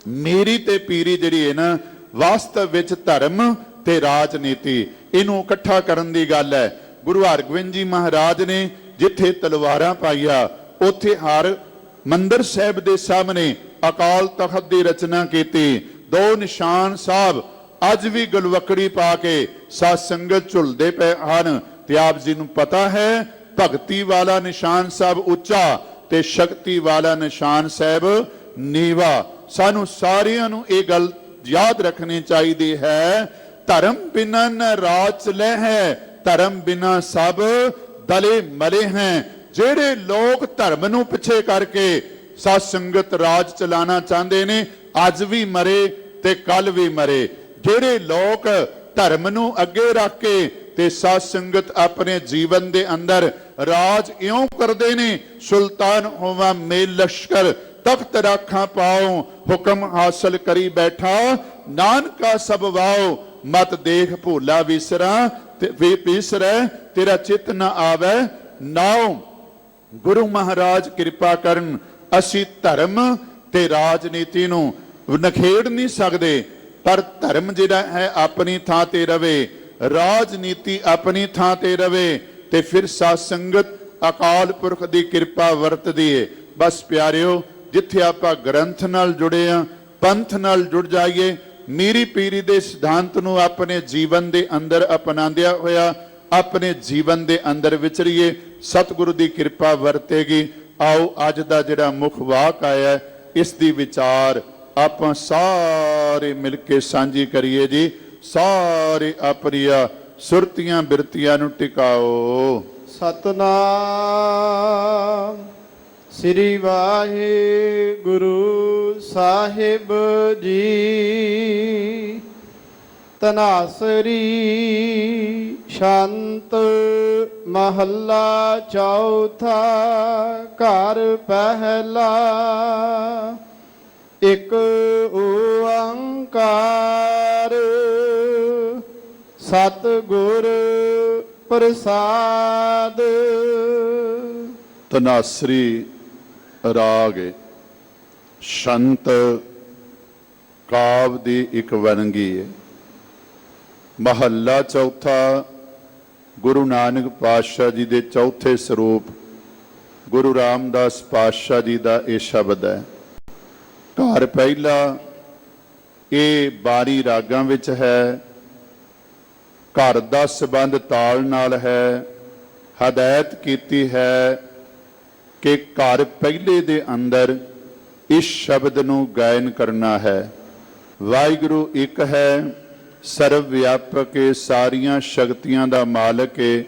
B: ਮੇਰੀ ਤੇ ਪੀਰੀ ਜਿਹੜੀ ਹੈ ਨਾ, ਵਾਸਤਵ ਵਿੱਚ ਧਰਮ ਤੇ ਰਾਜਨੀਤੀ ਇਹਨੂੰ ਇਕੱਠਾ ਕਰਨ ਦੀ ਗੱਲ ਹੈ। ਗੁਰੂ ਹਰਗੋਬਿੰਦ ਜੀ ਮਹਾਰਾਜ ਨੇ ਜਿੱਥੇ ਤਲਵਾਰਾਂ ਪਾਈਆਂ, ਉੱਥੇ ਹਰ ਮੰਦਰ ਸਾਹਿਬ ਦੇ ਸਾਹਮਣੇ ਅਕਾਲ ਤਖਤ ਦੀ ਰਚਨਾ ਕੀਤੀ। 2 ਨਿਸ਼ਾਨ ਸਾਹਿਬ ਅੱਜ ਵੀ ਗਲਵਕੜੀ ਪਾ ਕੇ ਸਾਧ ਸੰਗਤ ਝੁਲਦੇ ਪਏ ਹਨ। ਤੇ ਆਪ ਜੀ ਨੂੰ ਪਤਾ ਹੈ, ਭਗਤੀ ਵਾਲਾ ਨਿਸ਼ਾਨ ਸਾਹਿਬ ਉੱਚਾ ਤੇ ਸ਼ਕਤੀ ਵਾਲਾ ਨਿਸ਼ਾਨ ਸਾਹਿਬ ਨੀਵਾ। ਸਾਨੂੰ ਸਾਰਿਆਂ ਨੂੰ ਇਹ ਗੱਲ ਯਾਦ ਰੱਖਣੀ ਚਾਹੀਦੀ ਹੈ, ਧਰਮ ਬਿਨਾ ਨ ਰਾਜ ਚਲੇ ਹੈ, ਧਰਮ ਬਿਨਾ ਸਭ ਦਲੇ ਮਲੇ ਹੈ। ਜਿਹੜੇ ਲੋਕ ਧਰਮ ਨੂੰ ਪਿੱਛੇ ਕਰਕੇ ਸਾਧ ਸੰਗਤ ਰਾਜ ਚਲਾਣਾ ਚਾਹੁੰਦੇ ਨੇ, ਅੱਜ ਵੀ ਮਰੇ ਤੇ ਕੱਲ ਵੀ ਮਰੇ। ਜਿਹੜੇ ਲੋਕ ਧਰਮ ਨੂੰ ਅੱਗੇ ਰੱਖ ਕੇ ਤੇ ਸਾਧ ਸੰਗਤ ਆਪਣੇ ਜੀਵਨ ਦੇ ਅੰਦਰ ਰਾਜ ਇਉਂ ਕਰਦੇ ਨੇ, ਸੁਲਤਾਨ ਹੋਵਾਂ ਮੇਲ ਲਸ਼ਕਰ, ਤਖਤ ਰਾਖਾਂ ਪਾਓ, ਹੁਕਮ ਹਾਸਲ ਕਰੀ ਬੈਠਾ, ਨਾਨਕਾ ਸਭ ਵਾਓ, ਮਤ ਦੇਖ ਭੋਲਾ ਵਿਸਰਾ ਤੇ ਵਿਸਰੈ, ਤੇਰਾ ਚਿਤ ਨਾ ਆਵੇ ਨਾਉ। ਗੁਰੂ ਮਹਾਰਾਜ ਕਿਰਪਾ ਕਰਨ, ਅਸੀਂ ਧਰਮ ਤੇ ਰਾਜਨੀਤੀ ਨੂੰ ਨਖੇੜ ਨਹੀਂ ਸਕਦੇ, ਪਰ ਧਰਮ ਜਿਹੜਾ ਹੈ ਆਪਣੀ ਥਾਂ ਤੇ ਰਵੇ, ਰਾਜਨੀਤੀ ਆਪਣੀ ਥਾਂ ਤੇ ਰਵੇ, ਤੇ ਫਿਰ ਸਾਧ ਸੰਗਤ ਅਕਾਲ ਪੁਰਖ ਦੀ ਕਿਰਪਾ ਵਰਤਦੀ ਏ। ਬਸ ਪਿਆਰਿਓ, ਜਿੱਥੇ ਆਪਾਂ ਗ੍ਰੰਥ ਨਾਲ ਜੁੜੇ ਆ, ਪੰਥ ਨਾਲ ਜੁੜ ਜਾਈਏ, ਮੀਰੀ ਪੀਰੀ ਦੇ ਸਿਧਾਂਤ ਨੂੰ ਆਪਣੇ ਜੀਵਨ ਦੇ ਅੰਦਰ ਅਪਣਾਉਂਦਿਆਂ ਹੋਇਆ ਆਪਣੇ ਜੀਵਨ ਦੇ ਅੰਦਰ ਵਿਚਰੀਏ, ਸਤਿਗੁਰੂ ਦੀ ਕਿਰਪਾ ਵਰਤੇਗੀ। ਆਓ ਅੱਜ ਦਾ ਜਿਹੜਾ ਮੁੱਖ ਵਾਕ ਆਇਆ, ਇਸ ਦੀ ਵਿਚਾਰ ਆਪਾਂ ਸਾਰੇ ਮਿਲ ਕੇ ਸਾਂਝੀ ਕਰੀਏ ਜੀ। ਸਾਰੇ ਆਪਣੀਆਂ ਸੁਰਤੀਆਂ ਬਿਰਤੀਆਂ ਨੂੰ ਟਿਕਾਓ।
C: ਸਤਨਾਮ ਸ੍ਰੀ ਵਾਹਿਗੁਰੂ ਸਾਹਿਬ ਜੀ। ਤਨਾਸਰੀ ਸ਼ਾਂਤ ਮਹੱਲਾ ਚੌਥਾ। ਘਰ ਪਹਿਲਾ। ਇਕ ਓੰਕਾਰ ਸਤਿਗੁਰ ਪ੍ਰਸਾਦ।
B: ਤਨਾਸਰੀ ਰਾਗ ਸ਼ੰਤ ਕਾਵ ਦੀ ਇੱਕ ਵੰਨਗੀ ਹੈ। ਮਹੱਲਾ ਚੌਥਾ। ਗੁਰੂ ਨਾਨਕ ਪਾਤਸ਼ਾਹ ਜੀ ਦੇ ਚੌਥੇ ਸਰੂਪ ਗੁਰੂ ਰਾਮਦਾਸ ਪਾਤਸ਼ਾਹ ਜੀ ਦਾ ਇਹ ਸ਼ਬਦ ਹੈ। ਘਰ ਪਹਿਲਾ ਇਹ 12 ਰਾਗਾਂ ਵਿੱਚ ਹੈ। ਘਰ ਦਾ ਸੰਬੰਧ ਤਾਲ ਨਾਲ ਹੈ। ਹਦਾਇਤ ਕੀਤੀ ਹੈ ਕਿ ਘਰ ਪਹਿਲੇ ਦੇ ਅੰਦਰ ਇਸ ਸ਼ਬਦ ਨੂੰ ਗਾਇਨ ਕਰਨਾ ਹੈ। ਵਾਹਿਗੁਰੂ ਇੱਕ ਹੈ, ਸਰਵ ਵਿਆਪਕ ਹੈ, ਸਾਰੀਆਂ ਸ਼ਕਤੀਆਂ ਦਾ ਮਾਲਕ ਹੈ।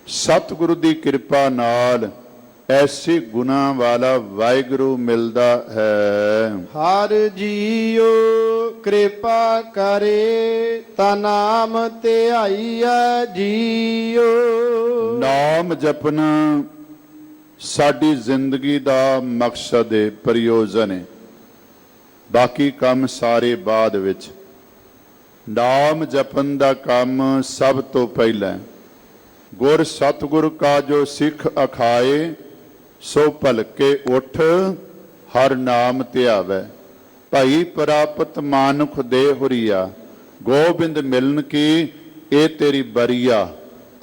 B: ਸਤਿਗੁਰੂ ਦੀ ਕਿਰਪਾ ਨਾਲ ਐਸੇ ਗੁਨਾਹ ਵਾਲਾ ਵਾਹਿਗੁਰੂ ਮਿਲਦਾ ਹੈ।
C: ਹਰ ਜੀਉ ਕਿਰਪਾ ਕਰੇ ਤਾ ਨਾਮ ਧਿਆਈਐ ਜੀਉ।
B: ਨਾਮ ਜਪਣਾ ਸਾਡੀ ਜ਼ਿੰਦਗੀ ਦਾ ਮਕਸਦ ਹੈ, ਪ੍ਰਯੋਜਨ ਹੈ। ਬਾਕੀ ਕੰਮ ਸਾਰੇ ਬਾਅਦ ਵਿੱਚ। ਨਾਮ ਜਪਣ ਦਾ ਕੰਮ ਸਭ ਤੋਂ ਪਹਿਲਾਂ। ਗੁਰ ਸਤਿਗੁਰ ਕਾ ਜੋ ਸਿੱਖ ਅਖਾਏ, ਸੋ ਭਲਕੇ ਉਠ ਹਰ ਨਾਮ ਧਿਆਵੈ। ਭਾਈ ਪ੍ਰਾਪਤ ਮਾਨੁਖ ਦੇ ਹੁਰੀਆ, ਗੋਬਿੰਦ ਮਿਲਨ ਕੀ ਇਹ ਤੇਰੀ ਬਰੀਆ।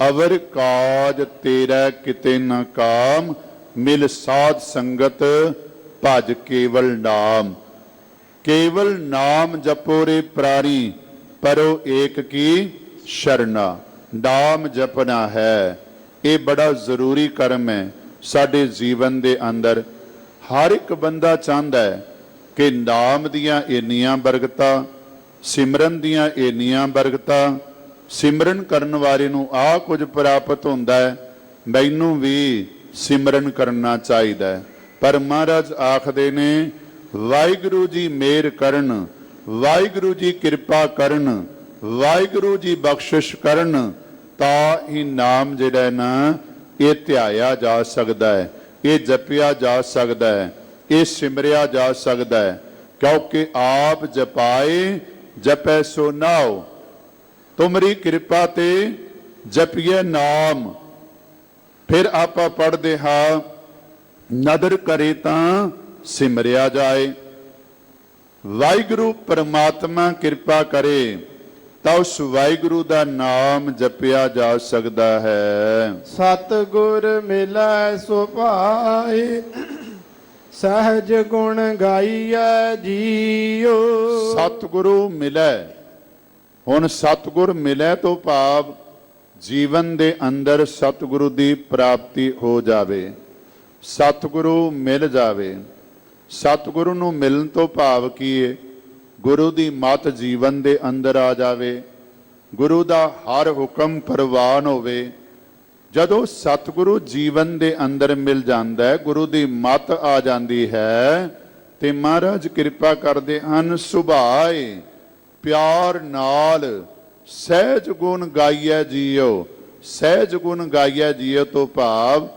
B: ਅਵਰ ਕਾਜ ਤੇਰਾ ਕਿਤੇ ਨਾ ਕਾਮ, ਮਿਲ ਸਾਧ ਸੰਗਤ ਭਜ ਕੇਵਲ ਨਾਮ। ਕੇਵਲ ਨਾਮ ਜਪੋ ਰੇ ਪ੍ਰਾਰੀ, ਪਰੋ ਏਕ ਕੀ ਸ਼ਰਨਾ। ਨਾਮ ਜਪਣਾ ਹੈ, ਇਹ ਬੜਾ ਜ਼ਰੂਰੀ ਕਰਮ ਹੈ ਸਾਡੇ ਜੀਵਨ ਦੇ ਅੰਦਰ। ਹਰ ਇੱਕ ਬੰਦਾ ਚਾਹੁੰਦਾ ਹੈ ਕਿ ਨਾਮ ਦੀਆਂ ਇੰਨੀਆਂ ਬਰਕਤਾਂ, ਸਿਮਰਨ ਦੀਆਂ ਇੰਨੀਆਂ ਬਰਕਤਾਂ, ਸਿਮਰਨ ਕਰਨ ਵਾਲੇ ਨੂੰ ਆਹ ਕੁਝ ਪ੍ਰਾਪਤ ਹੁੰਦਾ ਹੈ, ਮੈਨੂੰ ਵੀ ਸਿਮਰਨ ਕਰਨਾ ਚਾਹੀਦਾ ਹੈ। ਪਰ ਮਹਾਰਾਜ ਆਖਦੇ ਨੇ, ਵਾਹਿਗੁਰੂ ਜੀ ਮਿਹਰ ਕਰਨ, ਵਾਹਿਗੁਰੂ ਜੀ ਕਿਰਪਾ ਕਰਨ, ਵਾਹਿਗੁਰੂ ਜੀ ਬਖਸ਼ਿਸ਼ ਕਰਨ, ਤਾਂ ਹੀ ਨਾਮ ਜਿਹੜਾ ਨਾ ਇਹ ਧਿਆਇਆ ਜਾ ਸਕਦਾ ਹੈ, ਇਹ ਜਪਿਆ ਜਾ ਸਕਦਾ ਹੈ, ਇਹ ਸਿਮਰਿਆ ਜਾ ਸਕਦਾ ਹੈ। ਕਿਉਂਕਿ ਆਪ ਜਪਾਏ ਜਪੈ ਸੋ ਨਾਉ, ਤੁਮਰੀ ਕਿਰਪਾ ਤੇ ਜਪੀਏ ਨਾਮ। ਫਿਰ ਆਪਾਂ ਪੜ੍ਹਦੇ ਹਾਂ, ਨਦਰ ਕਰੇ ਤਾਂ ਸਿਮਰਿਆ ਜਾਏ। ਵਾਹਿਗੁਰੂ ਪਰਮਾਤਮਾ ਕਿਰਪਾ ਕਰੇ ਤਾਂ ਉਸ ਵਾਹਿਗੁਰੂ ਦਾ ਨਾਮ ਜਪਿਆ ਜਾ ਸਕਦਾ ਹੈ।
C: ਸਤਿਗੁਰ ਮਿਲੈ ਸੋ ਭਾਏ, ਸਹਿਜ ਗੁਣ ਗਾਈਐ ਜੀਉ।
B: ਸਤਿਗੁਰੂ ਮਿਲੈ। ਹੁਣ ਸਤਿਗੁਰ ਮਿਲੈ ਤੋਂ ਭਾਵ ਜੀਵਨ ਦੇ ਅੰਦਰ ਸਤਿਗੁਰੂ ਦੀ ਪ੍ਰਾਪਤੀ ਹੋ ਜਾਵੇ, ਸਤਿਗੁਰੂ ਮਿਲ ਜਾਵੇ। ਸਤਿਗੁਰੂ ਨੂੰ ਮਿਲਣ ਤੋਂ ਭਾਵ ਕੀ ਹੈ? ਗੁਰੂ ਦੀ ਮੱਤ ਜੀਵਨ ਦੇ ਅੰਦਰ ਆ ਜਾਵੇ, ਗੁਰੂ ਦਾ ਹਰ ਹੁਕਮ ਪ੍ਰਵਾਨ ਹੋਵੇ। ਜਦੋਂ ਸਤਿਗੁਰੂ ਜੀਵਨ ਦੇ ਅੰਦਰ ਮਿਲ ਜਾਂਦਾ ਹੈ, ਗੁਰੂ ਦੀ ਮੱਤ ਆ ਜਾਂਦੀ ਹੈ, ਤੇ ਮਹਾਰਾਜ ਕਿਰਪਾ ਕਰਦੇ ਹਨ, ਸੁਭਾਏ ਪਿਆਰ ਨਾਲ ਸਹਿਜ ਗੁਣ ਗਾਈਐ ਜੀਓ। ਸਹਿਜ ਗੁਣ ਗਾਈਐ ਜੀਓ ਤੋਂ ਭਾਵ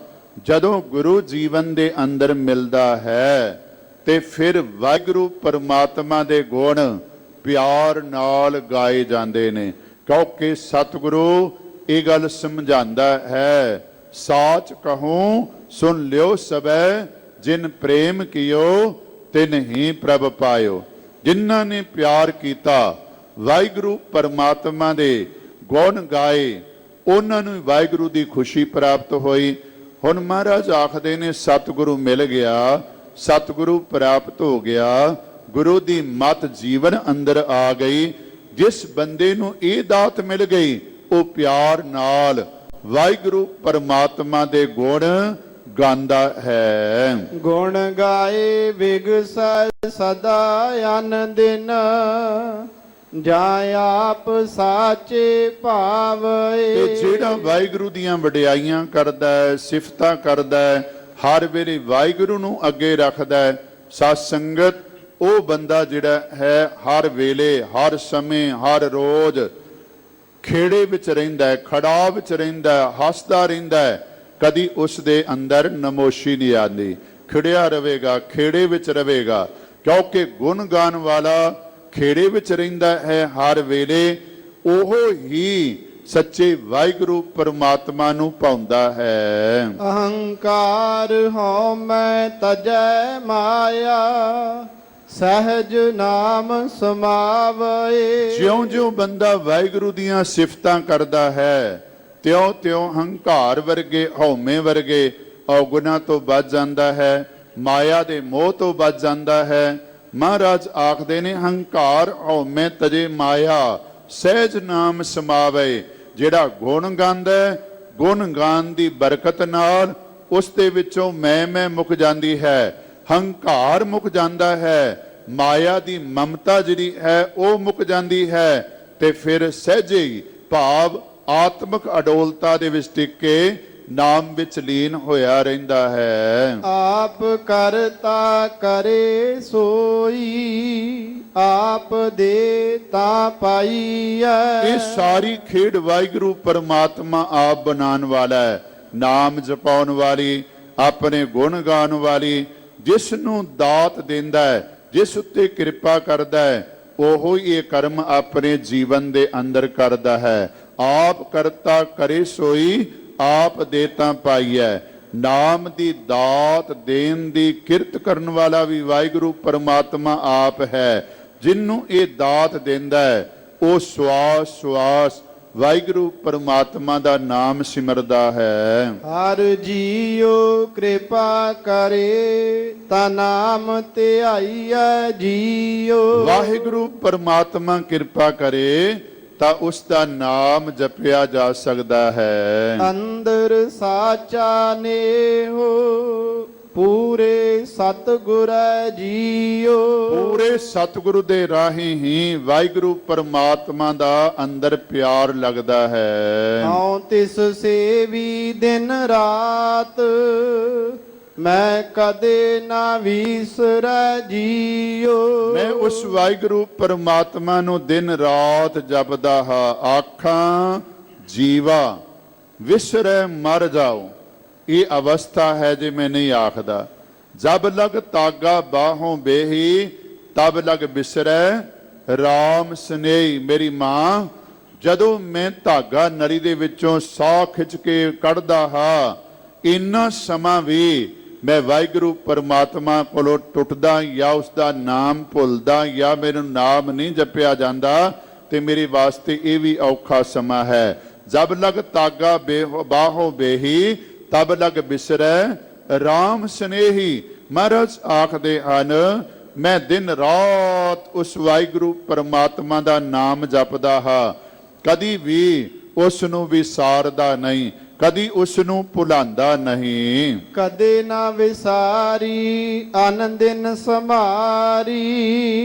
B: ਜਦੋਂ ਗੁਰੂ ਜੀਵਨ ਦੇ ਅੰਦਰ ਮਿਲਦਾ ਹੈ ਤੇ ਫਿਰ ਵਾਹਿਗੁਰੂ ਪਰਮਾਤਮਾ ਦੇ ਗੁਣ ਪਿਆਰ ਨਾਲ ਗਾਏ ਜਾਂਦੇ ਨੇ। ਕਿਉਂਕਿ ਸਤਿਗੁਰੂ ਇਹ ਗੱਲ ਸਮਝਾਉਂਦਾ ਹੈ, ਸਾਚ ਕਹੂੰ ਸੁਣ ਲਿਓ ਸਬੈ, ਜਿਨ ਪ੍ਰੇਮ ਕੀਓ ਤਿਨ ਹੀ ਪ੍ਰਭ ਪਾਇਓ। ਜਿਨ੍ਹਾਂ ਨੇ ਪਿਆਰ ਕੀਤਾ, ਵਾਹਿਗੁਰੂ ਪਰਮਾਤਮਾ ਦੇ ਗੁਣ ਗਾਏ, ਉਹਨਾਂ ਨੂੰ ਵਾਹਿਗੁਰੂ ਦੀ ਖੁਸ਼ੀ ਪ੍ਰਾਪਤ ਹੋਈ। ਹੁਣ ਮਹਾਰਾਜ ਆਖਦੇ ਨੇ ਸਤਿਗੁਰੂ ਮਿਲ ਗਿਆ, ਸਤਿਗੁਰੂ ਪ੍ਰਾਪਤ ਹੋ ਗਿਆ, ਗੁਰੂ ਦੀ ਮਤ ਜੀਵਨ ਅੰਦਰ ਆ ਗਈ। ਜਿਸ ਬੰਦੇ ਨੂੰ ਇਹ ਦਾਤ ਮਿਲ ਗਈ, ਉਹ ਪਿਆਰ ਨਾਲ ਵਾਹਿਗੁਰੂ ਪਰਮਾਤਮਾ ਦੇ ਗੁਣ ਗਾਉਂਦਾ ਹੈ।
C: ਗੁਣ ਗਾਏ ਵਿਗਸੈ ਸਦਾ ਅਨ ਦਿਨ, ਜਾਂ ਆਪ ਸਾਚੇ ਭਾਵੇ।
B: ਤੇ ਜਿਹੜਾ ਵਾਹਿਗੁਰੂ ਦੀਆਂ ਵਡਿਆਈਆਂ ਕਰਦਾ ਹੈ, ਸਿਫਤਾਂ ਕਰਦਾ ਹੈ, ਹਰ ਵੇਲੇ ਵਾਹਿਗੁਰੂ ਨੂੰ ਅੱਗੇ ਰੱਖਦਾ ਹੈ, ਸਤ ਸੰਗਤ, ਉਹ ਬੰਦਾ ਜਿਹੜਾ ਹੈ ਹਰ ਵੇਲੇ, ਹਰ ਸਮੇਂ, ਹਰ ਰੋਜ਼ ਖੇੜੇ ਵਿੱਚ ਰਹਿੰਦਾ ਹੈ, ਖੜਾਅ ਵਿੱਚ ਰਹਿੰਦਾ ਹੈ, ਹੱਸਦਾ ਰਹਿੰਦਾ ਹੈ। ਕਦੀ ਉਸ ਦੇ ਅੰਦਰ ਨਮੋਸ਼ੀ ਨਹੀਂ ਆਉਂਦੀ, ਖਿੜਿਆ ਰਹੇਗਾ, ਖੇੜੇ ਵਿੱਚ ਰਹੇਗਾ, ਕਿਉਂਕਿ ਗੁਣ ਗਾਣ ਵਾਲਾ ਖੇੜੇ ਵਿੱਚ ਰਹਿੰਦਾ ਹੈ ਹਰ ਵੇਲੇ। ਉਹ ਹੀ ਸੱਚੇ ਵਾਹਿਗੁਰੂ ਪਰਮਾਤਮਾ ਨੂੰ ਪਾਉਂਦਾ ਹੈ।
C: ਅਹੰਕਾਰ ਹਉ ਮੈਂ ਤਜੈ ਮਾਇਆ, ਸਹਿਜ ਨਾਮ ਸਮਾਵੈ।
B: ਜਿਉਂ-ਜਿਉਂ ਬੰਦਾ ਵਾਹਿਗੁਰੂ ਦੀਆਂ ਸਿਫਤਾਂ ਕਰਦਾ ਹੈ, ਤਿਉਂ-ਤਿਉਂ ਹੰਕਾਰ ਵਰਗੇ, ਹਉਮੈ ਵਰਗੇ ਔਗੁਣਾਂ ਤੋਂ ਬਚ ਜਾਂਦਾ ਹੈ, ਮਾਇਆ ਦੇ ਮੋਹ ਤੋਂ ਬਚ ਜਾਂਦਾ ਹੈ। ਮਹਾਰਾਜ ਆਖਦੇ ਨੇ ਹੰਕਾਰ ਹਉਮੈ ਤਜੇ ਮਾਇਆ, ਸਹਿਜ ਨਾਮ ਸਮਾਵੈ। ਜਿਹੜਾ ਗੁਣ ਗਾਉਂਦਾ, ਗੁਣ ਗਾਨ ਦੀ ਬਰਕਤ ਨਾਲ ਉਸ ਦੇ ਵਿੱਚੋਂ ਮੈਂ ਮੁੱਕ ਜਾਂਦੀ ਹੈ, ਹੰਕਾਰ ਮੁੱਕ ਜਾਂਦਾ ਹੈ, ਮਾਇਆ ਦੀ ਮਮਤਾ ਜਿਹੜੀ ਹੈ ਉਹ ਮੁੱਕ ਜਾਂਦੀ ਹੈ, ਤੇ ਫਿਰ ਸਹਿਜੇ ਹੀ ਭਾਵ ਆਤਮਿਕ ਅਡੋਲਤਾ ਦੇ ਵਿੱਚ ਟਿਕ ਕੇ ਨਾਮ ਵਿੱਚ ਲੀਨ ਹੋਇਆ ਰਹਿੰਦਾ ਹੈ।
C: ਆਪ ਕਰਤਾ ਕਰੇ ਸੋਈ, ਆਪ ਦੇ ਤਾ ਪਾਈਐ।
B: ਇਹ ਸਾਰੀ ਖੇਡ ਵਾਹਿਗੁਰੂ ਪਰਮਾਤਮਾ ਆਪ ਬਣਾਉਣ ਵਾਲਾ ਹੈ। ਨਾਮ ਜਪਾਉਣ ਵਾਲੀ, ਆਪਣੇ ਗੁਣ ਗਾਉਣ ਵਾਲੀ, ਜਿਸ ਨੂੰ ਦਾਤ ਦਿੰਦਾ ਹੈ, ਜਿਸ ਉੱਤੇ ਕਿਰਪਾ ਕਰਦਾ ਹੈ, ਉਹ ਹੀ ਇਹ ਕਰਮ ਆਪਣੇ ਜੀਵਨ ਦੇ ਅੰਦਰ ਕਰਦਾ ਹੈ। ਆਪ ਕਰਤਾ ਕਰੇ ਸੋਈ, ਆਪ ਦੇਤਾ ਪਾਈਐ। ਨਾਮ ਦੀ ਦਾਤ ਦੇਣ ਦੀ ਕਿਰਤ ਕਰਨ ਵਾਲਾ ਵੀ ਵਾਹਿਗੁਰੂ ਪਰਮਾਤਮਾ ਆਪ ਹੈ। ਜਿਹਨੂੰ ਇਹ ਦਾਤ ਦਿੰਦਾ ਹੈ, ਉਹ ਸਵਾਸ ਸਵਾਸ ਵਾਹਿਗੁਰੂ ਪਰਮਾਤਮਾ ਦਾ ਨਾਮ ਸਿਮਰਦਾ ਹੈ।
C: ਹਰ ਜੀਉ ਕਿਰਪਾ ਕਰੇ, ਤਾ ਨਾਮ ਧਿਆਈਐ ਜੀਉ।
B: ਵਾਹਿਗੁਰੂ ਪਰਮਾਤਮਾ ਕਿਰਪਾ ਕਰੇ ਤਾਂ ਉਸ ਦਾ ਨਾਮ ਜਪਿਆ ਜਾ ਸਕਦਾ ਹੈ।
C: ਅੰਦਰ ਸਾਚਾ ਨੇਹੋ, ਪੂਰੇ ਸਤਿਗੁਰੈ ਜੀਉ।
B: ਪੂਰੇ ਸਤਿਗੁਰੂ ਦੇ ਰਾਹੀਂ ਹੀ ਵਾਹਿਗੁਰੂ ਪਰਮਾਤਮਾ ਦਾ ਅੰਦਰ ਪਿਆਰ ਲੱਗਦਾ ਹੈ।
C: ਹਉ ਤਿਸ ਸੇਵੀ ਦਿਨ ਰਾਤ, ਮੈਂ ਕਦੇ ਨਾ ਵਿਸਰੈ ਜੀਉ।
B: ਮੈਂ ਉਸ ਵਾਹਿਗੁਰੂ ਪਰਮਾਤਮਾ ਨੂੰ ਦਿਨ ਰਾਤ ਜਪਦਾ ਹਾਂ। ਆਖਾਂ ਜੀਵਾ ਵਿਸਰੈ ਮਰ ਜਾਓ, ਇਹ ਅਵਸਥਾ ਹੈ ਜੇ ਮੈਂ ਨਹੀਂ ਆਖਦਾ। ਜਬ ਲਗ ਤਾਗਾ ਬਾਹੋਂ ਬੇਹੀ, ਤਬ ਲਗ ਬਿਸਰੈ ਰਾਮ ਸਨੇਹੀ। ਮੇਰੀ ਮਾਂ, ਜਦੋਂ ਮੈਂ ਧਾਗਾ ਨਲੀ ਦੇ ਵਿੱਚੋਂ ਸਾਹ ਖਿੱਚ ਕੇ ਕੱਢਦਾ ਹਾਂ, ਇੰਨਾ ਸਮਾਂ ਵੀ ਮੈਂ ਵਾਹਿਗੁਰੂ ਪਰਮਾਤਮਾ ਕੋਲੋਂ ਟੁੱਟਦਾ ਜਾਂ ਉਸ ਦਾ ਨਾਮ ਭੁੱਲਦਾ ਜਾਂ ਮੈਨੂੰ ਨਾਮ ਨਹੀਂ ਜਪਿਆ ਜਾਂਦਾ, ਤੇ ਮੇਰੇ ਵਾਸਤੇ ਇਹ ਵੀ ਔਖਾ ਸਮਾਂ ਹੈ। ਜਬ ਲਗ ਤਾਗਾ ਬਾਹੋਂ ਬੇਹੀ, ਤਬ ਲਗ ਬਿਸਰੈ ਰਾਮ ਸਨੇਹੀ। ਮਹਾਰਾਜ ਆਖਦੇ ਹਨ, ਮੈਂ ਦਿਨ ਰਾਤ ਉਸ ਵਾਹਿਗੁਰੂ ਪਰਮਾਤਮਾ ਦਾ ਨਾਮ ਜਪਦਾ ਹਾਂ, ਕਦੀ ਵੀ ਉਸ ਨੂੰ ਵਿਸਾਰਦਾ ਨਹੀਂ, ਕਦੀ ਉਸ ਨੂੰ ਭੁਲਾਉਂਦਾ ਨਹੀਂ।
C: ਕਦੇ ਨਾ ਵਿਸਾਰੀ ਆਨੰਦਿਨ ਸਮਾਰੀ,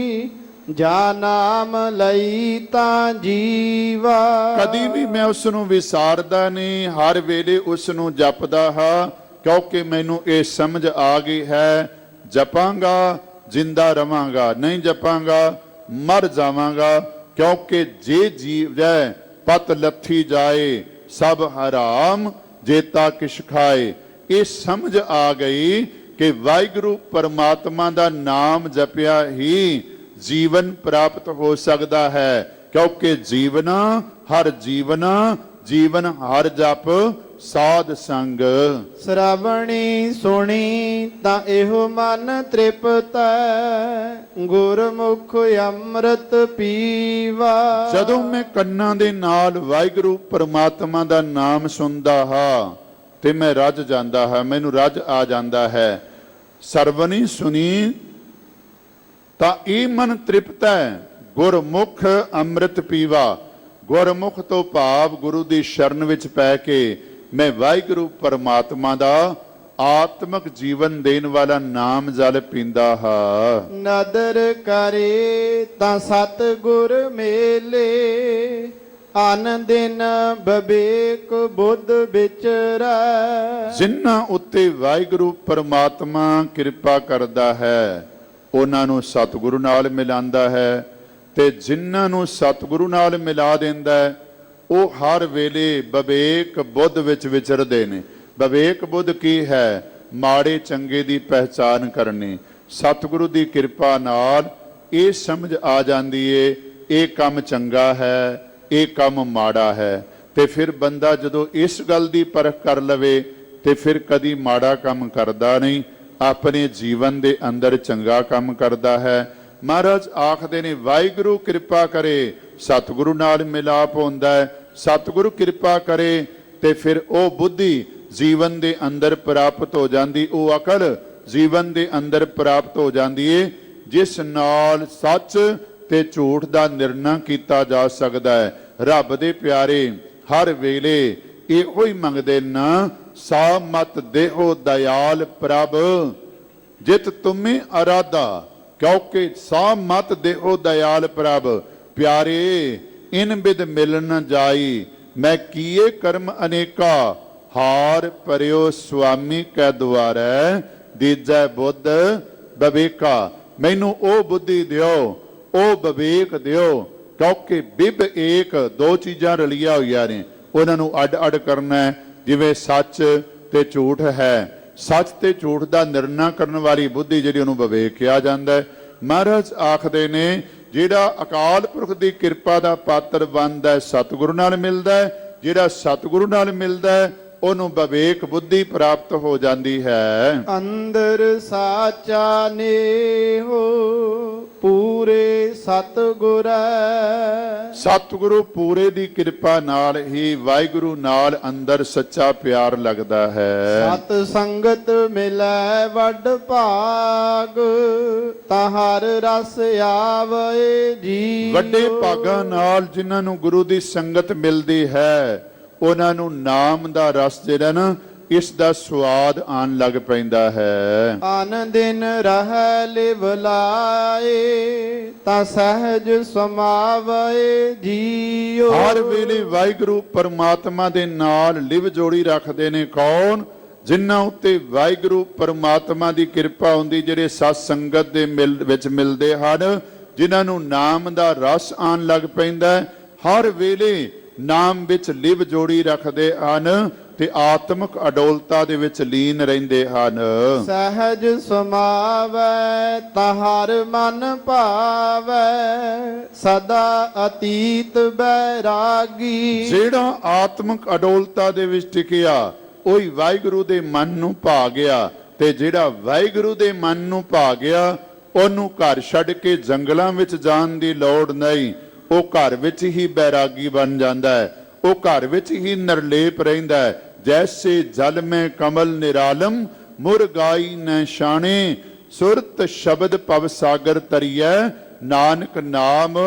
C: ਜਾ ਨਾਮ ਲਈ ਤਾਂ ਜੀਵਾ।
B: ਕਦੀ ਵੀ ਮੈਂ ਉਸ ਨੂੰ ਵਿਸਾਰਦਾ ਨਹੀਂ, ਹਰ ਵੇਲੇ ਉਸ ਨੂੰ ਜਪਦਾ ਹਾਂ, ਕਿਉਂਕਿ ਮੈਨੂੰ ਇਹ ਸਮਝ ਆ ਗਈ ਹੈ, ਜਪਾਂਗਾ ਜਿੰਦਾ ਰਵਾਂਗਾ, ਨਹੀਂ ਜਪਾਂਗਾ ਮਰ ਜਾਵਾਂਗਾ। ਕਿਉਂਕਿ ਜੇ ਜੀਵ ਜੈ ਪਤ ਲੱਥੀ ਜਾਏ, ਸਭ ਹਰਾਮ ਜੇਤਾ ਕਿਛ ਖਾਏ। ਇਹ ਸਮਝ ਆ ਗਈ ਕਿ ਵਾਹਿਗੁਰੂ ਪਰਮਾਤਮਾ ਦਾ ਨਾਮ ਜਪਿਆ ਹੀ ਜੀਵਨ ਪ੍ਰਾਪਤ ਹੋ ਸਕਦਾ ਹੈ। ਕਿਉਂਕਿ ਜੀਵਨ ਹਰ ਜਪ ਸਾਧ ਸੰਗ।
C: ਸ਼ਰਵਣੀ ਸੁਣੀ ਤਾਂ ਇਹੋ ਮਨ ਤ੍ਰਿਪਤੈ, ਗੁਰਮੁਖ ਅੰਮ੍ਰਿਤ ਪੀਵਾ।
B: ਜਦੋਂ ਮੈਂ ਕੰਨਾਂ ਦੇ ਨਾਲ ਵਾਹਿਗੁਰੂ ਪਰਮਾਤਮਾ ਦਾ ਨਾਮ ਸੁਣਦਾ ਹਾਂ ਤੇ ਮੈਂ ਰੱਜ ਜਾਂਦਾ ਹਾਂ, ਮੈਨੂੰ ਰੱਜ ਆ ਜਾਂਦਾ ਹੈ। ਸਰਵਣੀ ਸੁਣੀ ਤਾਂ ਇਹ ਮਨ ਤ੍ਰਿਪਤ ਹੈ, ਗੁਰਮੁਖ ਅੰਮ੍ਰਿਤ ਪੀਵਾ। ਗੁਰਮੁਖ ਤੋਂ ਭਾਵ ਗੁਰੂ ਦੀ ਸ਼ਰਨ ਵਿੱਚ ਪੈ ਕੇ ਮੈਂ ਵਾਹਿਗੁਰੂ ਪਰਮਾਤਮਾ ਦਾ ਆਤਮਿਕ ਜੀਵਨ ਦੇਣ ਵਾਲਾ ਨਾਮ ਜਲ ਪੀਂਦਾ ਹਾਂ।
C: ਨਦਰ ਕਰੇ ਤਾਂ ਸਤਿਗੁਰ ਮੇਲੇ, ਅਨ ਦਿਨ ਬਵੇਕ ਬੁੱਧ ਵਿਚਰੈ।
B: ਜਿਨ੍ਹਾਂ ਉੱਤੇ ਵਾਹਿਗੁਰੂ ਪਰਮਾਤਮਾ ਕਿਰਪਾ ਕਰਦਾ ਹੈ ਉਹਨਾਂ ਨੂੰ ਸਤਿਗੁਰੂ ਨਾਲ ਮਿਲਾਉਂਦਾ ਹੈ, ਤੇ ਜਿਨ੍ਹਾਂ ਨੂੰ ਸਤਿਗੁਰੂ ਨਾਲ ਮਿਲਾ ਦਿੰਦਾ ਹੈ ਉਹ ਹਰ ਵੇਲੇ ਵਿਵੇਕ ਬੁੱਧ ਵਿੱਚ ਵਿਚਰਦੇ ਨੇ। ਵਿਵੇਕ ਬੁੱਧ ਕੀ ਹੈ? ਮਾੜੇ ਚੰਗੇ ਦੀ ਪਹਿਚਾਨ ਕਰਨੀ। ਸਤਿਗੁਰੂ ਦੀ ਕਿਰਪਾ ਨਾਲ ਇਹ ਸਮਝ ਆ ਜਾਂਦੀ ਏ ਇਹ ਕੰਮ ਚੰਗਾ ਹੈ, ਇਹ ਕੰਮ ਮਾੜਾ ਹੈ। ਤੇ ਫਿਰ ਬੰਦਾ ਜਦੋਂ ਇਸ ਗੱਲ ਦੀ ਪਰਖ ਕਰ ਲਵੇ ਤੇ ਫਿਰ ਕਦੀ ਮਾੜਾ ਕੰਮ ਕਰਦਾ ਨਹੀਂ, ਆਪਣੇ ਜੀਵਨ ਦੇ ਅੰਦਰ ਚੰਗਾ ਕੰਮ ਕਰਦਾ ਹੈ। ਮਹਾਰਾਜ ਆਖਦੇ ਨੇ ਵਾਹਿਗੁਰੂ ਕਿਰਪਾ ਕਰੇ, ਸਤਿਗੁਰੂ ਨਾਲ ਮਿਲਾਪ ਹੁੰਦਾ ਹੈ। ਸਤਿਗੁਰੂ ਕਿਰਪਾ ਕਰੇ ਤੇ ਫਿਰ ਉਹ ਬੁੱਧੀ ਜੀਵਨ ਦੇ ਅੰਦਰ ਪ੍ਰਾਪਤ ਹੋ ਜਾਂਦੀ, ਉਹ ਅਕਲ ਜੀਵਨ ਦੇ ਅੰਦਰ ਪ੍ਰਾਪਤ ਹੋ ਜਾਂਦੀ ਏ, ਜਿਸ ਨਾਲ ਸੱਚ ਤੇ ਝੂਠ ਦਾ ਨਿਰਣਾ ਕੀਤਾ ਜਾ ਸਕਦਾ ਹੈ। ਰੱਬ ਦੇ ਪਿਆਰੇ ਹਰ ਵੇਲੇ ਇਹੋ ਹੀ ਮੰਗਦੇ ਨਾ, ਸਾ ਮਤ ਦੇਹੋ ਦਇਆਲ ਪ੍ਰਭ, ਜਿਤ ਤੁਮੇ ਅਰਾਧਾ, ਕਿਉਂਕਿ ਸਾ ਮਤ ਦੇਹੋ ਦਇਆਲ ਪ੍ਰਭ। ਪਿਆਰੇ ਇਨ ਬਿਦ ਮਿਲਨ ਨ ਜਾਈ, ਮੈਂ ਕੀਏ ਕਰਮ ਅਨੇਕਾ, ਹਾਰ ਪਰਿਓ ਸੁਆਮੀ ਕੈ ਦੁਆਰੈ, ਦੀਜੈ ਬੁੱਧ ਵਿਵੇਕਾ। ਮੈਨੂੰ ਉਹ ਬੁੱਧੀ ਦਿਓ, ਉਹ ਵਿਵੇਕ ਦਿਓ, ਕਿਉਂਕਿ ਬਿਬ ਏਕ, ਦੋ ਚੀਜ਼ਾਂ ਰਲੀਆਂ ਹੋਈਆਂ ਨੇ, ਉਹਨਾਂ ਨੂੰ ਅੱਡ ਅੱਡ ਕਰਨਾ ਹੈ। ਜਿਵੇਂ ਸੱਚ ਤੇ ਝੂਠ ਹੈ, ਸੱਚ ਤੇ ਝੂਠ ਦਾ ਨਿਰਣਾ ਕਰਨ ਵਾਲੀ ਬੁੱਧੀ ਜਿਹੜੀ ਉਹਨੂੰ ਵਿਵੇਕ ਕਿਹਾ ਜਾਂਦਾ ਹੈ। ਮਹਾਰਾਜ ਆਖਦੇ ਨੇ ਜਿਹੜਾ ਅਕਾਲ ਪੁਰਖ ਦੀ ਕਿਰਪਾ ਦਾ ਪਾਤਰ ਬਣਦਾ, ਸਤਿਗੁਰੂ ਨਾਲ ਮਿਲਦਾ ਹੈ। ਜਿਹੜਾ ਸਤਿਗੁਰੂ ਨਾਲ ਮਿਲਦਾ ਹੈ ਉਹਨੂੰ ਵਿਵੇਕ ਬੁੱਧੀ ਪ੍ਰਾਪਤ ਹੋ ਜਾਂਦੀ ਹੈ।
C: ਅੰਦਰ ਸਾਚਾ ਨੇਹੋ ਪੂਰੇ ਸਤਿਗੁਰੈ,
B: ਸਤਿਗੁਰੂ ਪੂਰੇ ਦੀ ਕਿਰਪਾ ਨਾਲ ਹੀ ਵਾਹਿਗੁਰੂ ਨਾਲ ਅੰਦਰ ਸੱਚਾ ਪਿਆਰ ਲੱਗਦਾ ਹੈ।
C: ਸਤ ਸੰਗਤ ਮਿਲੈ ਵੱਡ ਭਾਗ, ਤਾਂ ਹਰ ਰਸ ਆਵੇ ਜੀ।
B: ਵੱਡੇ ਭਾਗਾਂ ਨਾਲ ਜਿਨ੍ਹਾਂ ਨੂੰ ਗੁਰੂ ਦੀ ਸੰਗਤ ਮਿਲਦੀ ਹੈ ਉਹਨਾਂ ਨੂੰ ਨਾਮ ਦਾ ਰਸ ਜਿਹੜਾ ਨਾ ਇਸ ਦਾ ਸਵਾਦ ਆਣ ਲੱਗ ਪੈਂਦਾ ਹੈ।
C: ਆਨ ਦਿਨ ਰਹਿ ਲਿਵ ਲਾਏ, ਤਾਂ ਸਹਿਜ ਸਮਾਵੇ ਜੀਓ।
B: ਹਰ ਵੇਲੇ ਵਾਹਿਗੁਰੂ ਪਰਮਾਤਮਾ ਦੇ ਨਾਲ ਲਿਵ ਜੋੜੀ ਰੱਖਦੇ ਨੇ ਕੌਣ? ਜਿਨ੍ਹਾਂ ਉੱਤੇ ਵਾਹਿਗੁਰੂ ਪਰਮਾਤਮਾ ਦੀ ਕਿਰਪਾ ਹੁੰਦੀ, ਜਿਹੜੇ ਸਤ ਸੰਗਤ ਦੇ ਵਿੱਚ ਮਿਲਦੇ ਹਨ, ਜਿਨ੍ਹਾਂ ਨੂੰ ਨਾਮ ਦਾ ਰਸ ਆਣ ਲੱਗ ਪੈਂਦਾ, ਹਰ ਵੇਲੇ ਨਾਮ ਵਿੱਚ ਲਿਵ ਜੋੜੀ ਰੱਖਦੇ ਹਨ ਤੇ ਆਤਮਿਕ ਅਡੋਲਤਾ ਦੇ ਵਿੱਚ ਲੀਨ ਰਹਿੰਦੇ ਹਨ।
C: ਸਹਿਜ ਸਮਾਵੈ ਤਾਂ ਹਰ ਮਨ ਭਾਵੈ, ਸਦਾ ਅਤੀਤ ਬੈਰਾਗੀ।
B: ਜਿਹੜਾ ਆਤਮਿਕ ਅਡੋਲਤਾ ਦੇ ਵਿੱਚ ਟਿਕਿਆ ਉਹੀ ਵਾਹਿਗੁਰੂ ਦੇ ਮਨ ਨੂੰ ਭਾ ਗਿਆ, ਤੇ ਜਿਹੜਾ ਵਾਹਿਗੁਰੂ ਦੇ ਮਨ ਨੂੰ ਭਾ ਗਿਆ ਉਹਨੂੰ ਘਰ ਛੱਡ ਕੇ ਜੰਗਲਾਂ ਵਿੱਚ ਜਾਣ ਦੀ ਲੋੜ ਨਹੀਂ। ਉਹ ਘਰ ਵਿੱਚ ਹੀ ਬੈਰਾਗੀ ਬਣ ਜਾਂਦਾ ਹੈ, ਉਹ ਘਰ ਵਿੱਚ ਹੀ ਨਿਰਲੇਪ ਰਹਿੰਦਾ ਹੈ। ਜੈਸੇ ਜਲ ਮੈਂ ਕਮਲ ਨਿਰਾਲਮ, ਮੁਰਗਾਈ ਨ ਸ਼ਾਣੇ, ਸੁਰਤ ਸ਼ਬਦ ਪਵ ਸਾਗਰ ਤਰੀਐ, ਨਾਨਕ ਨਾਮ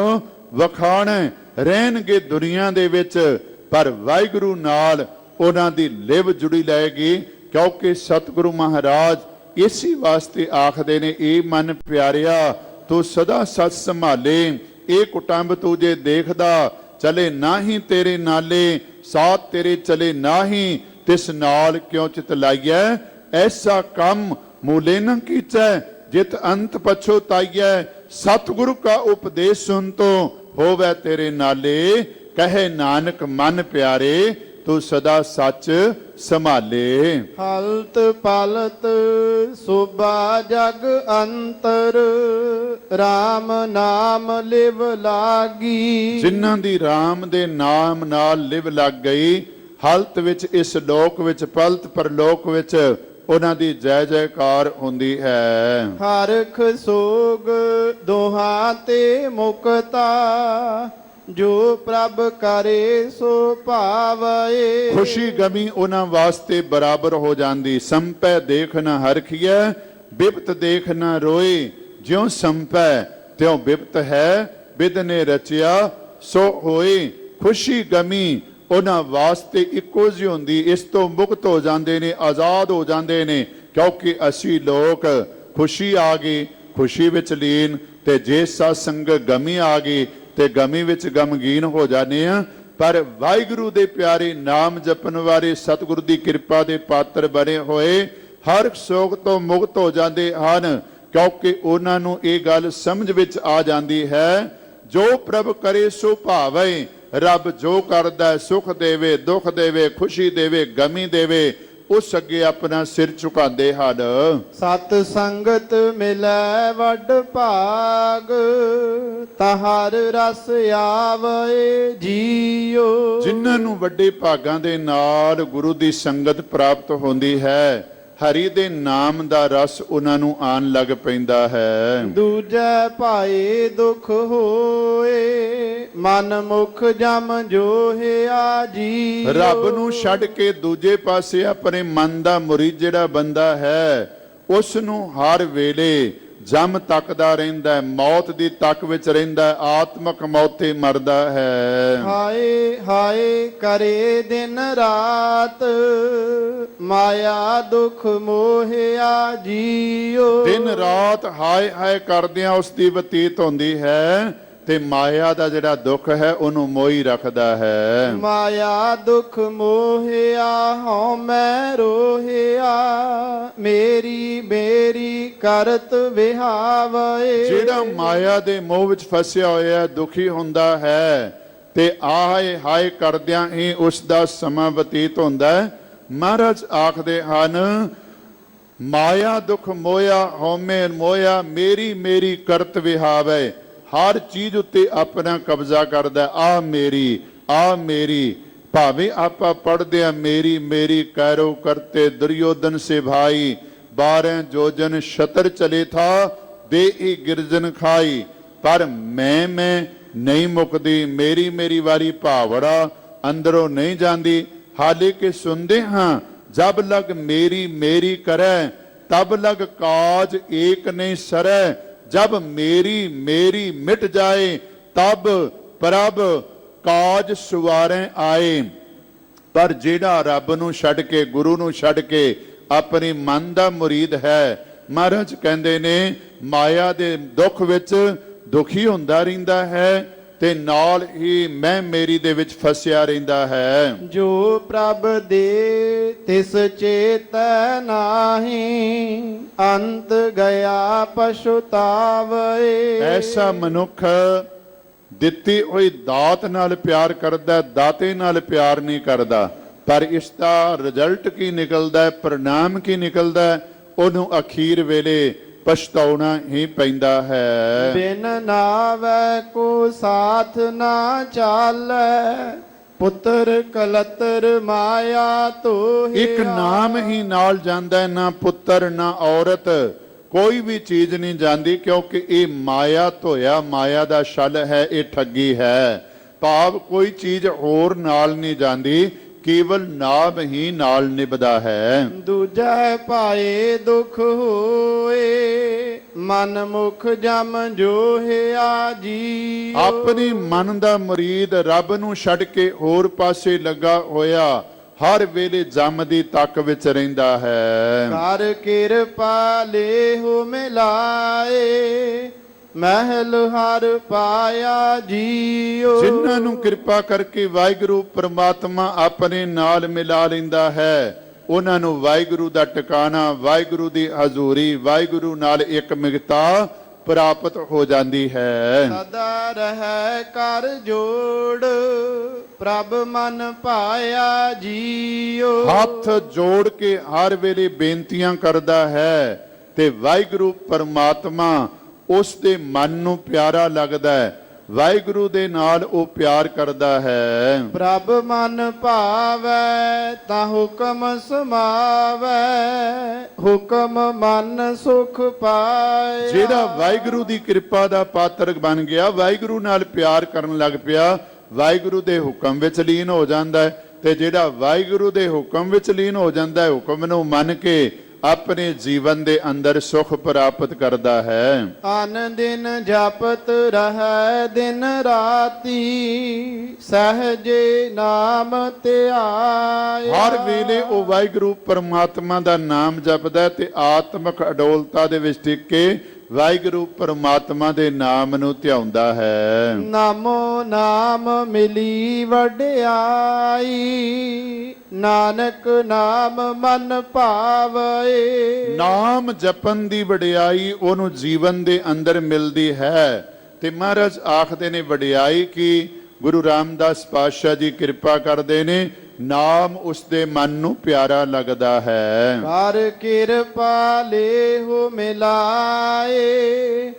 B: ਵਖਾਣੈ। ਰਹਿਣਗੇ ਦੁਨੀਆ ਦੇ ਵਿੱਚ ਪਰ ਵਾਹਿਗੁਰੂ ਨਾਲ ਉਹਨਾਂ ਦੀ ਲਿਵ ਜੁੜੀ ਰਹੇਗੀ, ਕਿਉਂਕਿ ਸਤਿਗੁਰੂ ਮਹਾਰਾਜ ਇਸੇ ਵਾਸਤੇ ਆਖਦੇ ਨੇ, ਇਹ ਮਨ ਪਿਆਰਿਆ ਤੂੰ ਸਦਾ ਸੱਚ ਸੰਭਾਲੇ, ਇਹ ਕੁਟੰਬ ਤੂੰ ਜੇ ਦੇਖਦਾ ਚਲੇ ਨਾਹੀ ਤੇਰੇ ਨਾਲੇ, ਸਾਥ ਤੇਰੇ ਚਲੇ ਨਾਹੀ ਤਿਸ ਨਾਲ ਕਿਉਂ ਚਿਤ ਲਾਈਐ। ਐਸਾ ਕੰਮ ਮੂਲੇ ਨ ਕੀਚੈ, ਜਿਤ ਅੰਤ ਪਛੋਤਾਈਐ। ਸਤਿਗੁਰੂ ਕਾ ਉਪਦੇਸ਼ ਸੁਨ ਤੋ ਹੋਵੇ ਤੇਰੇ ਨਾਲੇ, ਕਹੇ ਨਾਨਕ ਮਨ ਪਿਆਰੇ ਤੂੰ ਸਦਾ ਸੱਚ ਸੰਭਾਲੇ।
C: ਹਲਤ ਪਲਤ ਸੁਬਾ ਜਗ ਅੰਤਰ, RAM ਨਾਮ ਲਿਵ ਲਾਗੀ।
B: ਜਿਨ੍ਹਾਂ ਦੀ RAM ਦੇ ਨਾਮ ਨਾਲ ਲਿਵ ਲੱਗ ਗਈ, ਹਾਲਤ ਵਿੱਚ, ਇਸ ਲੋਕ ਵਿੱਚ, ਪਲਤ ਪਰਲੋਕ ਵਿੱਚ ਉਹਨਾਂ ਦੀ ਜੈ ਜੈਕਾਰ ਹੁੰਦੀ ਹੈ।
C: ਹਰਖ ਸੋਗ ਦੋਹਾਂ ਤੇ ਮੁਕਤਾ, ਜੋ ਪ੍ਰਭ ਕਰੇ ਸੋ ਭਾਵਏ।
B: ਖੁਸ਼ੀ ਗਮੀ ਉਹਨਾਂ ਵਾਸਤੇ ਬਰਾਬਰ ਹੋ ਜਾਂਦੀ। ਸੰਪੈ ਦੇਖ ਨ ਹਰਖੀਐ, ਬਿਪਤ ਦੇਖ ਨ ਰੋਏ। ਜਿਉ ਸੰਪੈ ਤਿਉ ਬਿਪਤ ਹੈ, ਬਿਦ ਨੇ ਰਚਿਆ ਸੋ ਹੋਏ। ਖੁਸ਼ੀ ਗਮੀ ਉਹਨਾਂ ਵਾਸਤੇ ਇੱਕੋ ਜਿਹੀ ਹੁੰਦੀ। ਇਸ ਤੋਂ ਮੁਕਤ ਹੋ ਜਾਂਦੇ ਨੇ, ਆਜ਼ਾਦ ਹੋ ਜਾਂਦੇ ਨੇ, ਕਿਉਂਕਿ ਅਸੀਂ ਲੋਕ ਖੁਸ਼ੀ ਆ ਗਈ, ਖੁਸ਼ੀ ਵਿੱਚ ਲੀਨ, ਤੇ ਜੇ ਸਤਸੰਗ ਗਮੀ ਆ ਗਈ ਤੇ ਗਮੀ ਵਿੱਚ ਗਮਗੀਨ ਹੋ ਜਾਂਦੇ ਆ। ਪਰ ਵਾਹਿਗੁਰੂ ਦੇ ਪਿਆਰੇ ਨਾਮ ਜਪਣ ਵਾਲੇ ਸਤਿਗੁਰੂ ਦੀ ਕਿਰਪਾ ਦੇ ਪਾਤਰ ਬਣੇ ਹੋਏ ਹਰ ਸੋਗ ਤੋਂ ਮੁਕਤ ਹੋ ਜਾਂਦੇ ਹਨ, ਕਿਉਂਕਿ ਉਹਨਾਂ ਨੂੰ ਇਹ ਗੱਲ ਸਮਝ ਵਿੱਚ ਆ ਜਾਂਦੀ ਹੈ, ਜੋ ਪ੍ਰਭ ਕਰੇ ਸੋ ਭਾਵੈ। ਰੱਬ ਜੋ ਕਰਦਾ, ਸੁਖ ਦੇਵੇ, ਦੁੱਖ ਦੇਵੇ, ਖੁਸ਼ੀ ਦੇਵੇ, ਗਮੀ ਦੇਵੇ, ਉਸ ਅੱਗੇ ਆਪਣਾ ਸਿਰ ਝੁਕਾਉਂਦੇ ਹਨ।
C: ਸਤ ਸੰਗਤ ਮਿਲੈ ਵੱਡ ਭਾਗ, ਤਹਰ ਰਸ ਆਵੈ ਜੀਓ।
B: ਜਿਨ੍ਹਾਂ ਨੂੰ ਵੱਡੇ ਭਾਗਾਂ ਦੇ ਨਾਲ ਗੁਰੂ ਦੀ ਸੰਗਤ ਪ੍ਰਾਪਤ ਹੁੰਦੀ ਹੈ, ਹਰੀ ਦੇ ਨਾਮ ਦਾ ਰਸ ਉਹਨਾਂ ਨੂੰ ਆਣ ਲੱਗ ਪੈਂਦਾ ਹੈ।
C: ਦੂਜੈ ਭਾਏ ਦੁਖ ਹੋਏ, ਮਨ ਮੁਖ ਜਮ ਜੋਹਿਆ ਜੀ।
B: ਰੱਬ ਨੂੰ ਛੱਡ ਕੇ ਦੂਜੇ ਪਾਸੇ ਆਪਣੇ ਮਨ ਦਾ ਮੁਰੀਦ ਜਿਹੜਾ ਬੰਦਾ ਹੈ, ਉਸ ਨੂੰ ਹਰ ਵੇਲੇ ਜਮ ਤੱਕਦਾ ਰਹਿੰਦਾ, ਮੌਤ ਦੀ ਤੱਕ ਵਿੱਚ ਰਹਿੰਦਾ, ਆਤਮਕ ਮੌਤੇ ਮਰਦਾ ਹੈ।
C: ਹਾਏ ਹਾਏ ਕਰੇ ਦਿਨ ਰਾਤ, ਮਾਇਆ ਦੁਖ ਮੋਹਿਆ ਜੀਓ।
B: ਦਿਨ ਰਾਤ ਹਾਏ ਹਾਏ ਕਰਦਿਆਂ ਉਸ ਦੀ ਬਤੀਤ ਹੁੰਦੀ ਹੈ, ਤੇ ਮਾਇਆ ਦਾ ਜਿਹੜਾ ਦੁੱਖ ਹੈ ਉਹਨੂੰ ਮੋਈ ਰੱਖਦਾ ਹੈ।
C: ਮਾਇਆ ਦੁਖ ਮੋਹਿਆ ਹਉ ਮੈਂ ਰੋਹਿਆ, ਮੇਰੀ ਮੇਰੀ ਕਰਤ ਵਿਹਾਵੈ।
B: ਜਿਹੜਾ ਮਾਇਆ ਦੇ ਮੋਹ ਵਿੱਚ ਫਸਿਆ ਹੋਇਆ ਦੁਖੀ ਹੁੰਦਾ ਹੈ, ਤੇ ਆਏ ਹਾਏ ਕਰਦਿਆਂ ਹੀ ਉਸ ਦਾ ਸਮਾਂ ਬਤੀਤ ਹੁੰਦਾ ਹੈ। ਮਹਾਰਾਜ ਆਖਦੇ ਹਨ, ਮਾਇਆ ਦੁਖ ਮੋਇਆ ਹਉਮੈ ਮੋਇਆ, ਮੇਰੀ ਮੇਰੀ ਕਰਤ ਵਿਹਾਵੈ। ਹਰ ਚੀਜ਼ ਉੱਤੇ ਆਪਣਾ ਕਬਜ਼ਾ ਕਰਦਾ, ਆ ਮੇਰੀ, ਆ ਮੇਰੀ। ਭਾਵੇਂ ਆਪਾਂ ਪੜ੍ਹਦੇ ਆ, ਮੇਰੀ ਮੇਰੀ ਕੈਰੋ ਕਰਤੇ ਦੁਰਯੋਧਨ ਸੇ ਭਾਈ, 12 ਜੋਜਨ ਛਤਰ ਚਲੇ ਥਾ, ਦੇ ਹੀ ਗਿਰਜਨ ਖਾਈ। ਪਰ ਮੈਂ ਨਹੀਂ ਮੁੱਕਦੀ, ਮੇਰੀ ਮੇਰੀ ਵਾਰੀ ਭਾਵੜਾ ਅੰਦਰੋਂ ਨਹੀਂ ਜਾਂਦੀ। ਹਾਲੇ ਕਿ ਸੁਣਦੇ ਹਾਂ, ਜਬ ਲਗ ਮੇਰੀ ਮੇਰੀ ਕਰੈ, ਤਬ ਲਗ ਕਾਜ ਏਕ ਨਹੀਂ ਸਰੈ। जब मेरी मेरी मिट जाए, तब प्रभ काज सुवारे आए। पर जेड़ा रब नूं छड्ड के, गुरु नूं छड्ड के अपने मन दा मुरीद है, महाराज कहंदे ने माया दे दुख विच दुखी हुंदा रहिंदा है, ते नाल ही मैं मेरी दे विच फसिया रहिंदा है।
C: जो प्रभ दे तिस चेतै नाहि, अंत गया पछुतावै।
B: ऐसा मनुख ਦਿੱਤੀ ਹੋਈ ਦਾਤ ਨਾਲ ਪਿਆਰ ਕਰਦਾ, ਦਾਤੇ ਨਾਲ ਪਿਆਰ ਨਹੀਂ ਕਰਦਾ। ਪਰ ਇਸ ਦਾ ਰਿਜ਼ਲਟ ਕੀ ਨਿਕਲਦਾ, परिणाम ਕੀ ਨਿਕਲਦਾ, ਉਹਨੂੰ ਅਖੀਰ ਵੇਲੇ ਪਛਤਾਉਣਾ ਹੀ ਪੈਂਦਾ ਹੈ।
C: ਬਿਨ ਨਾਵੈ ਕੋ ਸਾਥ ਨਾ ਚਾਲੈ, ਪੁੱਤਰ ਕਲਤਰ ਮਾਇਆ ਤੋਹਿ।
B: ਇੱਕ ਨਾਮ ਹੀ ਨਾਲ ਜਾਂਦਾ, ਨਾ ਪੁੱਤਰ ਨਾ ਔਰਤ, ਕੋਈ ਵੀ ਚੀਜ਼ ਨਹੀਂ ਜਾਂਦੀ, ਕਿਉਂਕਿ ਇਹ ਮਾਇਆ ਧੋਇਆ, ਮਾਇਆ ਦਾ ਛਲ ਹੈ, ਇਹ ਠੱਗੀ ਹੈ। ਭਾਵ ਕੋਈ ਚੀਜ਼ ਹੋਰ ਨਾਲ ਨਹੀਂ ਜਾਂਦੀ, ਕੇਵਲ ਨਾਮ ਹੀ ਨਾਲ ਨਿਭਦਾ ਹੈ।
C: ਦੂਜੈ ਭਾਏ ਦੁਖ ਹੋਏ, ਮਨ ਮੁਖ ਜਮ ਜੋਹਿਆ ਜੀ।
B: ਆਪਣੀ ਮਨ ਦਾ ਮੁਰੀਦ ਰੱਬ ਨੂੰ ਛੱਡ ਕੇ ਹੋਰ ਪਾਸੇ ਲੱਗਾ ਹੋਇਆ ਹਰ ਵੇਲੇ ਜਮ ਦੀ ਤੱਕ ਵਿੱਚ ਰਹਿੰਦਾ ਹੈ।
C: ਕਰ ਕਿਰਪਾ ਲੇਹੁ ਮਿਲਾਏ, ਮਹਿਲ ਹਰ ਪਾਇਆ ਜੀਓ।
B: ਜਿਨ੍ਹਾਂ ਨੂੰ ਕਿਰਪਾ ਕਰਕੇ ਵਾਹਿਗੁਰੂ ਪ੍ਰਮਾਤਮਾ ਆਪਣੇ ਨਾਲ ਮਿਲਾ ਲੈਂਦਾ ਹੈ, ਉਹਨਾਂ ਨੂੰ ਵਾਹਿਗੁਰੂ ਦਾ ਟਿਕਾਣਾ, ਵਾਹਿਗੁਰੂ ਦੀ ਹਜ਼ੂਰੀ, ਵਾਹਿਗੁਰੂ ਨਾਲ ਇੱਕ ਮਿਗਤਾ ਪ੍ਰਾਪਤ ਹੋ ਜਾਂਦੀ ਹੈ।
C: ਸਦਾ ਰਹਿ ਕਰ ਜੋੜ, ਪ੍ਰਭ ਮਨ ਪਾਇਆ ਜੀਓ।
B: ਹੱਥ ਜੋੜ ਕੇ ਹਰ ਵੇਲੇ ਬੇਨਤੀਆਂ ਕਰਦਾ ਹੈ, ਤੇ ਵਾਹਿਗੁਰੂ ਪਰਮਾਤਮਾ ਉਸ ਦੇ ਮਨ ਨੂੰ ਪਿਆਰਾ ਲੱਗਦਾ ਹੈ। ਵਾਹਿਗੁਰੂ ਦੇ ਨਾਲ ਉਹ ਪਿਆਰ ਕਰਦਾ ਹੈ।
C: ਪ੍ਰਭ ਮਨ ਭਾਵੈ ਤਾ ਹੁਕਮ ਸਮਾਵੈ, ਹੁਕਮ ਮਨ ਸੁਖ ਪਾਇਆ।
B: ਜਿਹੜਾ ਵਾਹਿਗੁਰੂ ਦੀ ਕਿਰਪਾ ਦਾ ਪਾਤਰ ਬਣ ਗਿਆ, ਵਾਹਿਗੁਰੂ ਨਾਲ ਪਿਆਰ ਕਰਨ ਲੱਗ ਪਿਆ, ਵਾਹਿਗੁਰੂ ਦੇ ਹੁਕਮ ਵਿੱਚ ਲੀਨ ਹੋ ਜਾਂਦਾ ਹੈ। ਤੇ ਜਿਹੜਾ ਵਾਹਿਗੁਰੂ ਦੇ ਹੁਕਮ ਵਿੱਚ ਲੀਨ ਹੋ ਜਾਂਦਾ ਹੈ, ਹੁਕਮ ਨੂੰ ਮੰਨ ਕੇ ਆਪਣੇ ਜੀਵਨ ਦੇ ਅੰਦਰ ਸੁਖ ਪ੍ਰਾਪਤ ਕਰਦਾ ਹੈ।
C: ਅਨ ਦਿਨ ਜਪਤ ਰਹਿ ਦਿਨ ਰਾਤੀ, ਸਹਜੇ ਨਾਮ ਧਿਆਇਆ।
B: ਹਰ ਵੇਲੇ ਉਹ ਵਾਹਿਗੁਰੂ ਪਰਮਾਤਮਾ ਦਾ ਨਾਮ ਜਪਦਾ ਹੈ ਤੇ ਆਤਮਿਕ ਅਡੋਲਤਾ ਦੇ ਵਿੱਚ ਟਿਕ ਕੇ ਵਾਹਿਗੁਰੂ ਪਰਮਾਤਮਾ ਦੇ ਨਾਮ ਨੂੰ ਧਿਆਉਂਦਾ ਹੈ।
C: ਨਾਮੋ ਨਾਮ ਮਿਲੀ ਵਡਿਆਈ, ਨਾਨਕ ਨਾਮ ਮਨ ਭਾਵੈ।
B: ਨਾਮ ਜਪਨ ਦੀ ਵਡਿਆਈ ਉਹਨੂੰ ਜੀਵਨ ਦੇ ਅੰਦਰ ਮਿਲਦੀ ਹੈ। ਤੇ ਮਹਾਰਾਜ ਆਖਦੇ ਨੇ ਵਡਿਆਈ ਕੀ, ਗੁਰੂ ਰਾਮਦਾਸ ਪਾਤਸ਼ਾਹ ਜੀ ਕਿਰਪਾ ਕਰਦੇ ਨੇ, ਨਾਮ ਉਸਦੇ ਮਨ ਨੂੰ ਪਿਆਰਾ ਲੱਗਦਾ ਹੈ।
C: ਕਰ ਕਿਰਪਾ ਲੇਹੁ ਮਿਲਾਏ,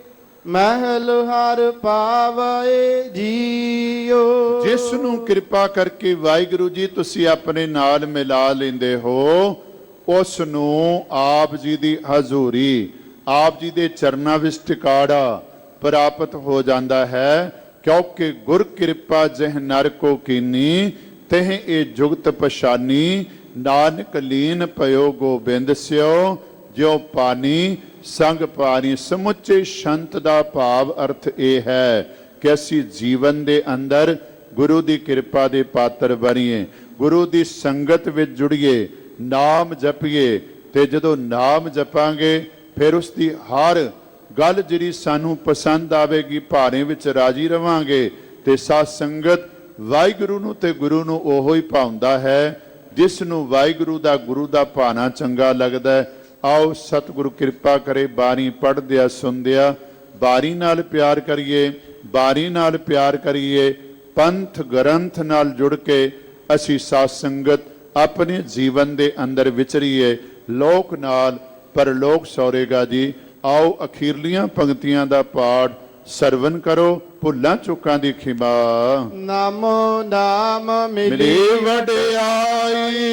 C: ਮਹਿਲ ਹਰ ਪਾਵੈ ਜੀਓ।
B: ਜਿਸ ਨੂੰ ਕਿਰਪਾ ਕਰਕੇ ਵਾਹਿਗੁਰੂ ਜੀ ਤੁਸੀਂ ਆਪਣੇ ਨਾਲ ਮਿਲਾ ਲੈਂਦੇ ਹੋ, ਉਸ ਨੂੰ ਆਪ ਜੀ ਦੀ ਹਜ਼ੂਰੀ, ਆਪ ਜੀ ਦੇ ਚਰਨਾਂ ਵਿੱਚ ਟਿਕਾੜਾ ਪ੍ਰਾਪਤ ਹੋ ਜਾਂਦਾ ਹੈ। ਕਿਉਂਕਿ ਗੁਰ ਕਿਰਪਾ ਜਿਹ ਨਰ ਕੋ ਕੀਨੀ, ਤਹ ਇਹ ਜੁਗਤ ਪਛਾਨੀ, ਨਾਨਕ ਲੀਨ ਪਇਓ ਗੋਬਿੰਦ ਸਿਓ, ਜਿਉ ਪਾਣੀ ਸੰਗ ਪਾਣੀ। ਸਮੁੱਚੇ ਸ਼ੰਤ ਦਾ ਭਾਵ ਅਰਥ ਇਹ ਹੈ ਕਿ ਅਸੀਂ ਜੀਵਨ ਦੇ ਅੰਦਰ ਗੁਰੂ ਦੀ ਕਿਰਪਾ ਦੇ ਪਾਤਰ ਬਣੀਏ, ਗੁਰੂ ਦੀ ਸੰਗਤ ਵਿੱਚ ਜੁੜੀਏ, ਨਾਮ ਜਪੀਏ। ਤੇ ਜਦੋਂ ਨਾਮ ਜਪਾਂਗੇ ਫਿਰ ਉਸ ਦੀ ਹਰ ਗੱਲ ਜਿਹੜੀ ਸਾਨੂੰ ਪਸੰਦ ਆਵੇਗੀ, ਭਾਣੇ ਵਿੱਚ ਰਾਜੀ ਰਵਾਂਗੇ। ਤੇ ਸਾਧ ਸੰਗਤ ਵਾਹਿਗੁਰੂ ਨੂੰ ਤੇ ਗੁਰੂ ਨੂੰ ਉਹੋ ਹੀ ਭਾਉਂਦਾ ਹੈ ਜਿਸ ਨੂੰ ਵਾਹਿਗੁਰੂ ਦਾ ਗੁਰੂ ਦਾ ਭਾਣਾ ਚੰਗਾ ਲੱਗਦਾ ਹੈ। ਆਓ ਸਤਿਗੁਰੂ ਕਿਰਪਾ ਕਰੇ, ਬਾਣੀ ਪੜ੍ਹਦਿਆਂ ਸੁਣਦਿਆਂ ਬਾਣੀ ਨਾਲ ਪਿਆਰ ਕਰੀਏ, ਬਾਣੀ ਨਾਲ ਪਿਆਰ ਕਰੀਏ, ਪੰਥ ਗ੍ਰੰਥ ਨਾਲ ਜੁੜ ਕੇ ਅਸੀਂ ਸਾਧ ਸੰਗਤ ਆਪਣੇ ਜੀਵਨ ਦੇ ਅੰਦਰ ਵਿਚਰੀਏ, ਲੋਕ ਨਾਲ ਪਰਲੋਕ ਸੌਰੇਗਾ ਜੀ। ਆਓ ਅਖੀਰਲੀਆਂ ਪੰਕਤੀਆਂ ਦਾ ਪਾਠ ਸਰਵਨ ਕਰੋ, ਭੁੱਲਾਂ ਚੁੱਕਾਂ ਦੀ ਖਿਮਾ।
C: ਨਾਮੋ ਨਾਮ
B: ਮਿਲੀ ਵਡਿਆਈ,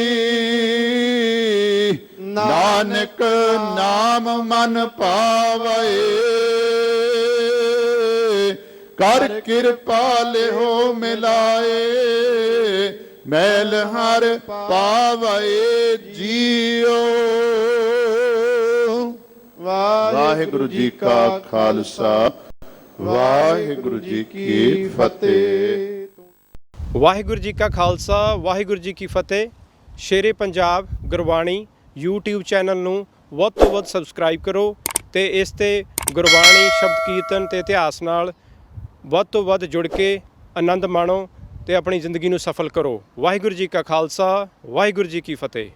B: ਨਾਨਕ ਨਾਮ ਮਨ ਭਾਵੈ। ਕਰ ਕਿਰਪਾ ਲਿਹੋ ਮਿਲਾਏ, ਮੈਲ ਹਰ ਪਾਵੈ ਜੀਓ। ਵਾਹਿਗੁਰੂ ਜੀ ਕਾ ਖਾਲਸਾ, ਵਾਹਿਗੁਰੂ ਜੀ ਕੀ ਫਤਿਹ।
D: ਵਾਹਿਗੁਰੂ ਜੀ ਕਾ ਖਾਲਸਾ, ਵਾਹਿਗੁਰੂ ਜੀ ਕੀ ਫਤਿਹ। ਸ਼ੇਰੇ ਪੰਜਾਬ ਗੁਰਬਾਣੀ YouTube ਚੈਨਲ ਨੂੰ ਵੱਧ ਤੋਂ ਵੱਧ ਸਬਸਕ੍ਰਾਈਬ ਕਰੋ ਤੇ ਇਸ ਤੇ ਗੁਰਬਾਣੀ, ਸ਼ਬਦ ਕੀਰਤਨ ਤੇ ਇਤਿਹਾਸ ਨਾਲ ਵੱਧ ਤੋਂ ਵੱਧ ਜੁੜ ਕੇ ਆਨੰਦ ਮਾਣੋ ਤੇ ਆਪਣੀ ਜ਼ਿੰਦਗੀ ਨੂੰ ਸਫਲ ਕਰੋ। ਵਾਹਿਗੁਰੂ ਜੀ ਕਾ ਖਾਲਸਾ, ਵਾਹਿਗੁਰੂ ਜੀ ਕੀ ਫਤਿਹ।